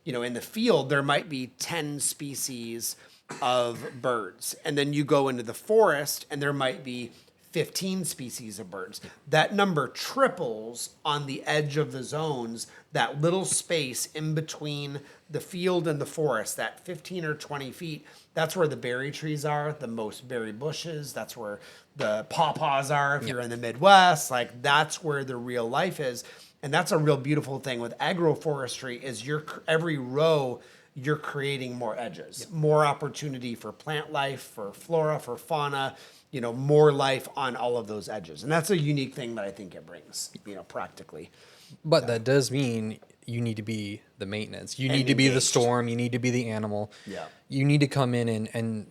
Speaker 2: in the field, there might be 10 species of birds. And then you go into the forest and there might be 15 species of birds. That number triples on the edge of the zones, that little space in between the field and the forest, that 15 or 20 feet. That's where the berry trees are, the most berry bushes. That's where the pawpaws are if you're in the Midwest. Like, that's where the real life is. And that's a real beautiful thing with agroforestry, is every row you're creating more edges, more opportunity for plant life, for flora, for fauna, more life on all of those edges. And that's a unique thing that I think it brings, practically.
Speaker 1: But that does mean you need to be the maintenance. You need to be the storm. You need to be the animal. You need to come in and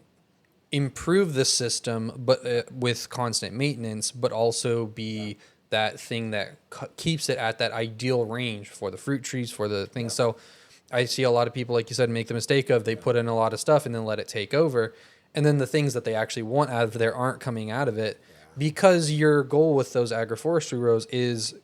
Speaker 1: improve the system, but with constant maintenance, but also be that thing that keeps it at that ideal range for the fruit trees, for the things. So I see a lot of people, like you said, make the mistake of they put in a lot of stuff and then let it take over. And then the things that they actually want out of there aren't coming out of it, because your goal with those agroforestry rows is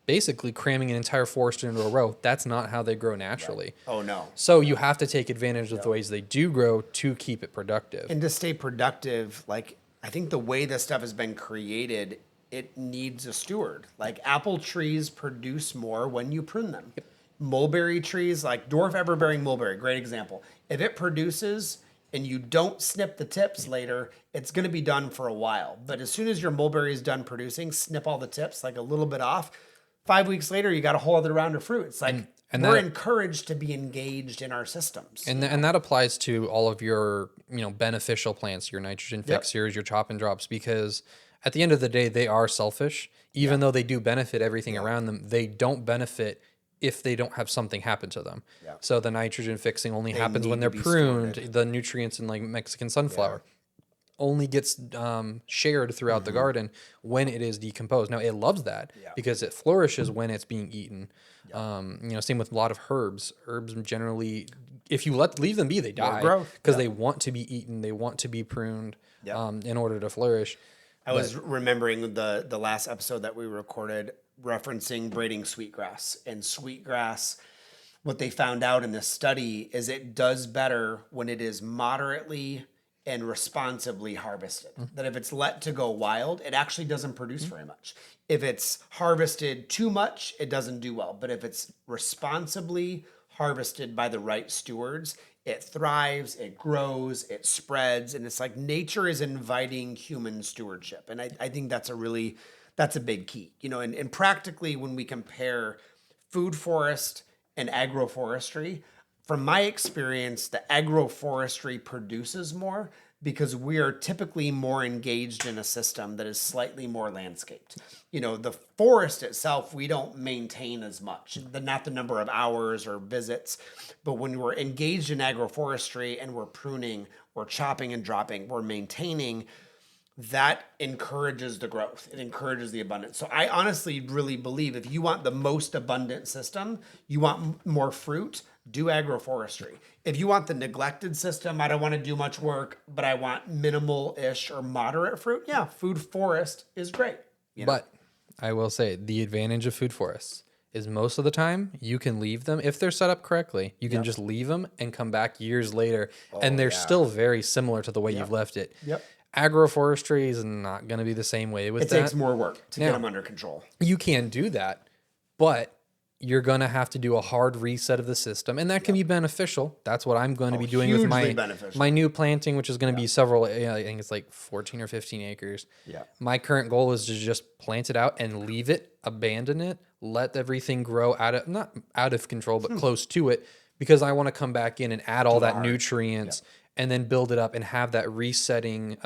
Speaker 1: basically cramming an entire forest into a row. That's not how they grow naturally.
Speaker 2: Oh, no.
Speaker 1: So you have to take advantage of the ways they do grow to keep it productive.
Speaker 2: And to stay productive, like, I think the way this stuff has been created, it needs a steward. Like, apple trees produce more when you prune them. Mulberry trees, like dwarf everbearing mulberry, great example. If it produces and you don't snip the tips later, it's going to be done for a while. But as soon as your mulberry is done producing, snip all the tips, like a little bit off. 5 weeks later, you got a whole other round of fruit. It's like, and we're encouraged to be engaged in our systems.
Speaker 1: And that applies to all of your, beneficial plants, your nitrogen fixers, your chop and drops, because at the end of the day, they are selfish. Even though they do benefit everything around them, they don't benefit if they don't have something happen to them. So the nitrogen fixing only happens when they're pruned. The nutrients in like Mexican sunflower only gets shared throughout the garden when it is decomposed. Now, it loves that because it flourishes when it's being eaten. Same with a lot of herbs. Herbs generally, if you leave them be, they die because they want to be eaten. They want to be pruned in order to flourish.
Speaker 2: I was remembering the last episode that we recorded referencing braiding sweetgrass. And sweetgrass, what they found out in this study is it does better when it is moderately and responsibly harvested. That if it's let to go wild, it actually doesn't produce very much. If it's harvested too much, it doesn't do well. But if it's responsibly harvested by the right stewards, it thrives, it grows, it spreads, and it's like nature is inviting human stewardship. And I think that's a big key. And practically when we compare food forest and agroforestry, from my experience, the agroforestry produces more because we are typically more engaged in a system that is slightly more landscaped. The forest itself, we don't maintain as much, not the number of hours or visits, but when we're engaged in agroforestry and we're pruning, we're chopping and dropping, we're maintaining, that encourages the growth. It encourages the abundance. So I honestly really believe if you want the most abundant system, you want more fruit, do agroforestry. If you want the neglected system, I don't want to do much work, but I want minimal-ish or moderate fruit, food forest is great.
Speaker 1: But I will say the advantage of food forests is most of the time you can leave them if they're set up correctly. You can just leave them and come back years later, and they're still very similar to the way you've left it. Agroforestry is not going to be the same way with that.
Speaker 2: It takes more work to get them under control.
Speaker 1: You can do that, but you're going to have to do a hard reset of the system, and that can be beneficial. That's what I'm going to be doing with
Speaker 2: hugely beneficial.
Speaker 1: my new planting, which is going to be several, I think it's like 14 or 15 acres.
Speaker 2: Yeah.
Speaker 1: My current goal is to just plant it out and leave it, abandon it, let everything grow not out of control, but close to it, because I want to come back in and add all that nutrients and then build it up and have that resetting,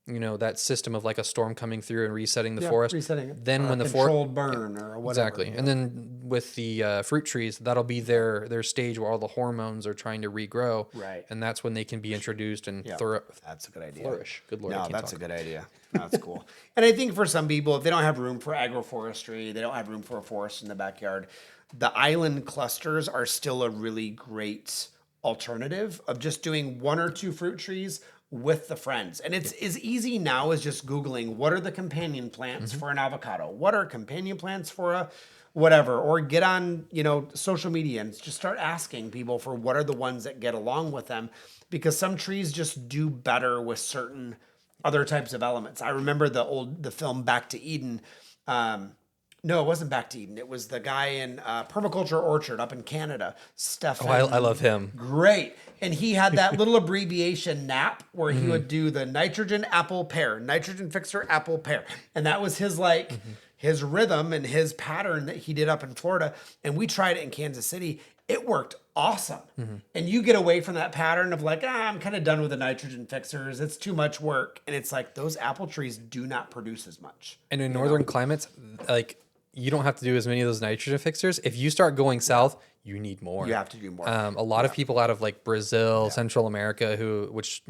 Speaker 1: that system of like a storm coming through and resetting the forest.
Speaker 2: Resetting it.
Speaker 1: Then when the
Speaker 2: controlled burn or whatever.
Speaker 1: Exactly. And then with the fruit trees, that'll be their stage where all the hormones are trying to regrow.
Speaker 2: Right.
Speaker 1: And that's when they can be introduced and
Speaker 2: That's a good idea.
Speaker 1: flourish. Good Lord.
Speaker 2: No, that's a good idea. That's cool. And I think for some people, if they don't have room for agroforestry, they don't have room for a forest in the backyard, the island clusters are still a really great alternative of just doing 1 or 2 fruit trees with the friends. And it's as easy now as just Googling what are the companion plants for an avocado? What are companion plants for a whatever? Or get on, social media and just start asking people for what are the ones that get along with them, because some trees just do better with certain other types of elements. I remember the film Back to Eden. No, it wasn't Back to Eden. It was the guy in Permaculture Orchard up in Canada, Stefan.
Speaker 1: Oh, I love him.
Speaker 2: Great. And he had that little abbreviation NAP where he would do the nitrogen apple pear, nitrogen fixer apple pear. And that was his his rhythm and his pattern that he did up in Florida. And we tried it in Kansas City. It worked awesome. And you get away from that pattern of like, I'm kind of done with the nitrogen fixers. It's too much work. And it's like those apple trees do not produce as much.
Speaker 1: And in northern climates, like you don't have to do as many of those nitrogen fixers. If you start going south, you need more.
Speaker 2: You have to do more.
Speaker 1: A lot of people out of like Brazil, Central America, which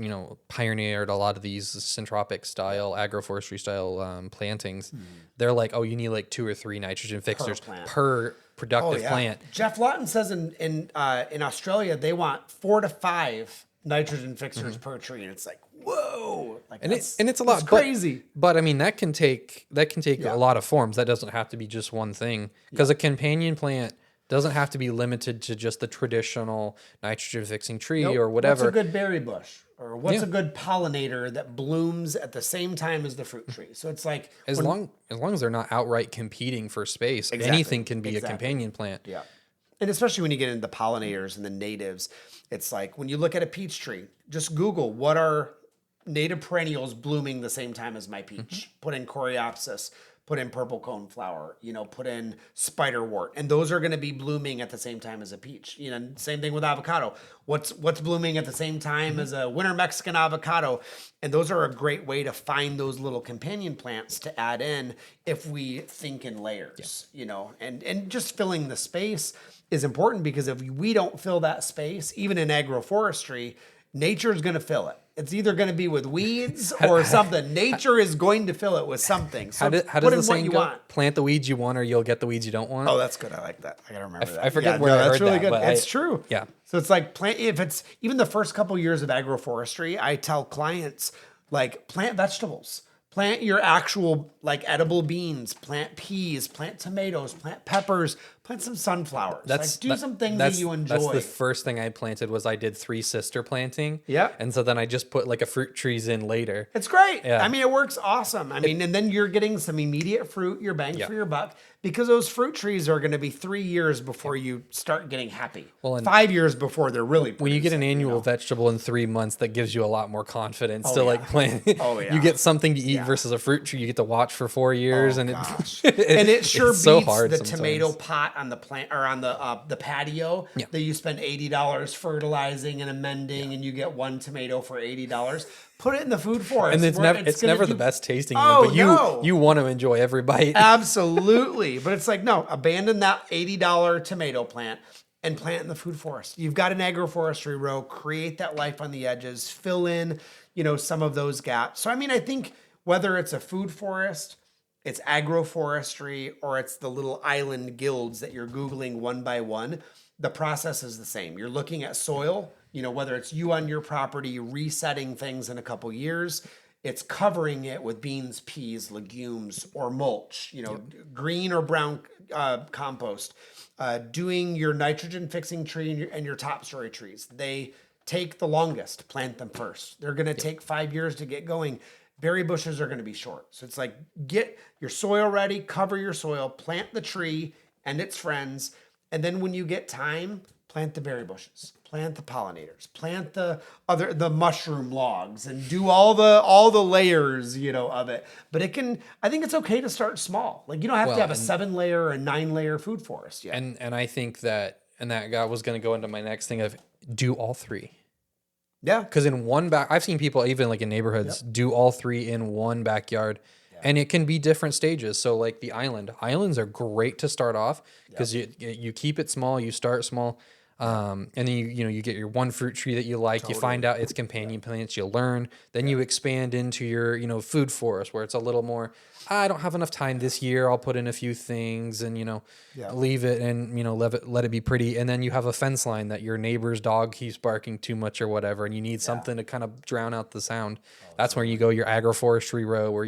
Speaker 1: pioneered a lot of these syntropic style, agroforestry style plantings. They're like, oh, you need like 2 or 3 nitrogen fixers per productive plant.
Speaker 2: Jeff Lawton says in Australia they want 4 to 5 nitrogen fixers per tree, and it's like, whoa, like
Speaker 1: it's a lot.
Speaker 2: Crazy.
Speaker 1: But I mean that can take a lot of forms. That doesn't have to be just one thing, because a companion plant doesn't have to be limited to just the traditional nitrogen fixing tree or whatever.
Speaker 2: What's a good berry bush? Or what's a good pollinator that blooms at the same time as the fruit tree? So it's like
Speaker 1: as long as they're not outright competing for space, anything can be a companion plant.
Speaker 2: Yeah. And especially when you get into the pollinators and the natives, it's like when you look at a peach tree, just Google what are native perennials blooming the same time as my peach. Put in coreopsis, put in purple coneflower, put in spiderwort, and those are going to be blooming at the same time as a peach. Same thing with avocado. What's blooming at the same time as a winter Mexican avocado? And those are a great way to find those little companion plants to add in if we think in layers, and just filling the space is important, because if we don't fill that space, even in agroforestry, nature is going to fill it. It's either going to be with weeds or something. Nature is going to fill it with something. So
Speaker 1: how does the saying go? Plant the weeds you want, or you'll get the weeds you don't want.
Speaker 2: Oh, that's good. I like that. I gotta remember that.
Speaker 1: I forget where I heard
Speaker 2: really
Speaker 1: that,
Speaker 2: good. It's true.
Speaker 1: Yeah.
Speaker 2: So it's like if it's even the first couple years of agroforestry, I tell clients like plant vegetables. Plant your actual edible beans, plant peas, plant tomatoes, plant peppers, plant some sunflowers. Do some things that you enjoy.
Speaker 1: That's the first thing I planted. I did 3 sister planting.
Speaker 2: Yeah.
Speaker 1: And so then I just put a fruit trees in later.
Speaker 2: It's great.
Speaker 1: Yeah.
Speaker 2: I mean, it works awesome. And then you're getting some immediate fruit, your bang for your buck, because those fruit trees are going to be 3 years before you start getting happy. Well, 5 years before they're really producing.
Speaker 1: When you get an annual vegetable in 3 months, that gives you a lot more confidence to plant.
Speaker 2: Oh, yeah.
Speaker 1: You get something to eat versus a fruit tree you get to watch for 4 years.
Speaker 2: And it sure beats
Speaker 1: so hard
Speaker 2: the
Speaker 1: sometimes.
Speaker 2: tomato pot on the plant or on the patio that you spend $80 fertilizing and amending, and you get 1 tomato for $80. Put it in the food forest.
Speaker 1: And it's never the best tasting one, but you want to enjoy every bite.
Speaker 2: Absolutely. But it's like, no, abandon that $80 tomato plant and plant in the food forest. You've got an agroforestry row, create that life on the edges, fill in, some of those gaps. So, I think whether it's a food forest, it's agroforestry, or it's the little island guilds that you're Googling one by one, the process is the same. You're looking at soil, whether it's you on your property resetting things in a couple years, it's covering it with beans, peas, legumes, or mulch, green or brown compost, doing your nitrogen fixing tree and your top story trees. They take the longest, plant them first. They're going to take 5 years to get going. Berry bushes are going to be short. So it's like, get your soil ready, cover your soil, plant the tree and its friends. And then when you get time, plant the berry bushes, plant the pollinators, plant the mushroom logs, and do all the layers, of it. But I think it's okay to start small. Like you don't have to have a 7-layer or a 9-layer food forest yet.
Speaker 1: And I think that guy was going to go into my next thing of do all 3.
Speaker 2: Yeah.
Speaker 1: Because in one I've seen people even like in neighborhoods do all 3 in one backyard. And it can be different stages. So like the islands are great to start off because you keep it small, you start small. And then you get your one fruit tree that you like, you find out its companion plants, you learn, then you expand into your, food forest where it's a little more, I don't have enough time this year. I'll put in a few things and, leave it and, let it be pretty. And then you have a fence line that your neighbor's dog keeps barking too much or whatever. And you need something to kind of drown out the sound. That's where you go your agroforestry row where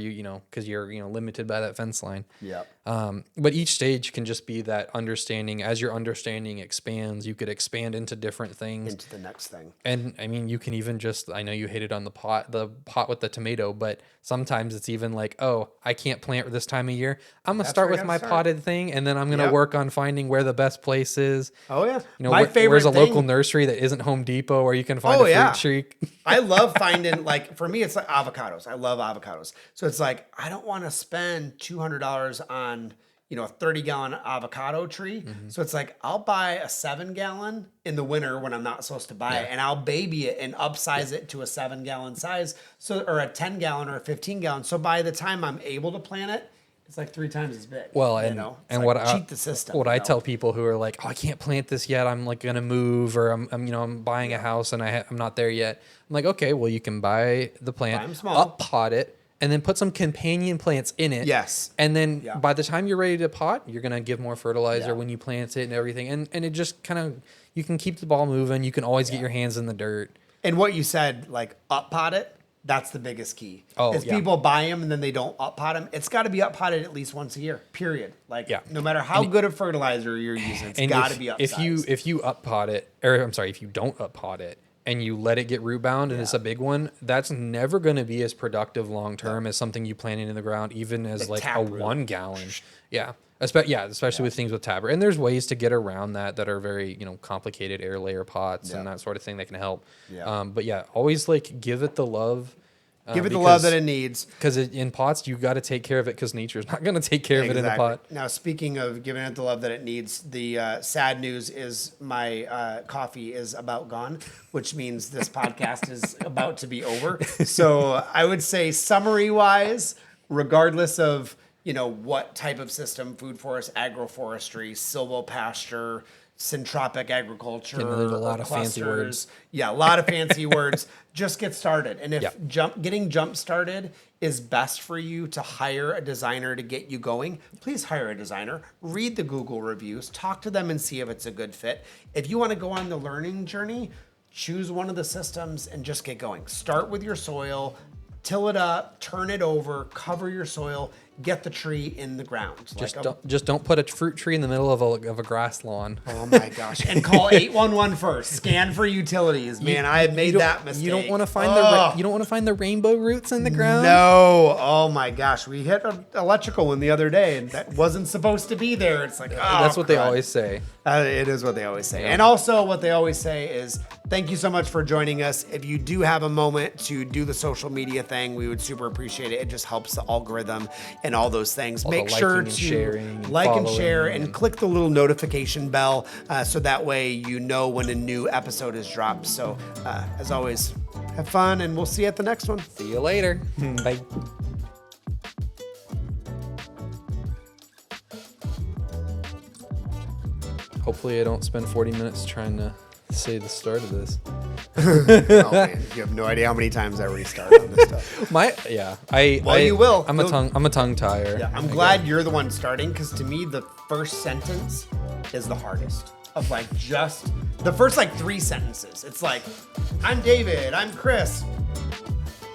Speaker 1: cause you're, limited by that fence line.
Speaker 2: Yeah.
Speaker 1: But each stage can just be that understanding. As your understanding expands, you could expand into different things.
Speaker 2: Into the next thing.
Speaker 1: And I mean, you can even I know you hated on the pot with the tomato, but sometimes it's even like, oh, I can't plant this time of year. I'm going to start with my potted thing. And then I'm going to work on finding where the best place is.
Speaker 2: Oh yeah.
Speaker 1: My favorite where's a local nursery that isn't Home Depot where you can find a fruit tree.
Speaker 2: I love finding, like, for me, it's like avocados. I love avocados. So it's like, I don't want to spend $200 on, a 30-gallon avocado tree. Mm-hmm. So it's like, I'll buy a 7-gallon in the winter when I'm not supposed to buy it, and I'll baby it and upsize it to a 7-gallon size, or a 10-gallon or a 15-gallon. So by the time I'm able to plant it, it's like 3 times as big.
Speaker 1: Well, and
Speaker 2: cheat the system.
Speaker 1: What I tell people who are like, oh, I can't plant this yet. I'm like gonna move, or I'm buying a house and I'm not there yet. I'm like, okay, well you can buy the plant, up pot it, and then put some companion plants in it.
Speaker 2: Yes.
Speaker 1: And then by the time you're ready to pot, you're gonna give more fertilizer when you plant it and everything. And it just kind of, you can keep the ball moving. You can always get your hands in the dirt.
Speaker 2: And what you said, like up pot it. That's the biggest key. People buy them and then they don't up pot them. It's got to be up potted at least once a year. Period. Like no matter how good of fertilizer you're using, it's got to be upsized.
Speaker 1: If you up pot it, or I'm sorry, if you don't up pot it and you let it get root bound and it's a big one, that's never going to be as productive long term as something you planted in the ground, even as like a 1 gallon. Yeah. Especially with things with taproot. And there's ways to get around that are very, complicated air layer pots and that sort of thing that can help. Yeah. But always like give it the love.
Speaker 2: Give it the love that it needs.
Speaker 1: Because in pots, you got to take care of it because nature's not going to take care of it in a pot.
Speaker 2: Now, speaking of giving it the love that it needs, the sad news is my coffee is about gone, which means this podcast is about to be over. So I would say summary-wise, regardless of what type of system, food forest, agroforestry, silvopasture, syntropic agriculture,
Speaker 1: there's a lot of fancy words.
Speaker 2: Yeah, a lot of fancy words. Just get started. And if getting jump started is best for you to hire a designer to get you going, please hire a designer. Read the Google reviews, talk to them and see if it's a good fit. If you want to go on the learning journey, choose one of the systems and just get going. Start with your soil, till it up, turn it over, cover your soil, get the tree in the ground.
Speaker 1: Just don't put a fruit tree in the middle of a grass lawn.
Speaker 2: Oh my gosh! And call 811 first. Scan for utilities. Man, I have made that mistake.
Speaker 1: You don't want to find the rainbow roots in the ground.
Speaker 2: No. Oh my gosh, we hit an electrical one the other day, and that wasn't supposed to be there. It's like
Speaker 1: that's what they always say.
Speaker 2: It is what they always say. Yeah. And also what they always say is, thank you so much for joining us. If you do have a moment to do the social media thing, we would super appreciate it. It just helps the algorithm and all those things. Make sure to like and share and click the little notification bell so that way you know when a new episode is dropped. So as always, have fun and we'll see you at the next one.
Speaker 1: See you later. Bye. Hopefully I don't spend 40 minutes trying to say the start of this.
Speaker 2: Oh man, you have no idea how many times I restart on this stuff.
Speaker 1: You will. I'm a tongue tire.
Speaker 2: Yeah, I'm glad you're the one starting because to me the first sentence is the hardest. Of like just the first like 3 sentences. It's like, I'm David, I'm Kris.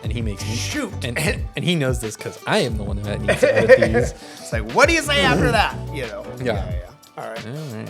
Speaker 1: And he makes me
Speaker 2: shoot.
Speaker 1: And he knows this because I am the one that needs to edit these.
Speaker 2: It's like, what do you say after that?
Speaker 1: Yeah.
Speaker 2: All right.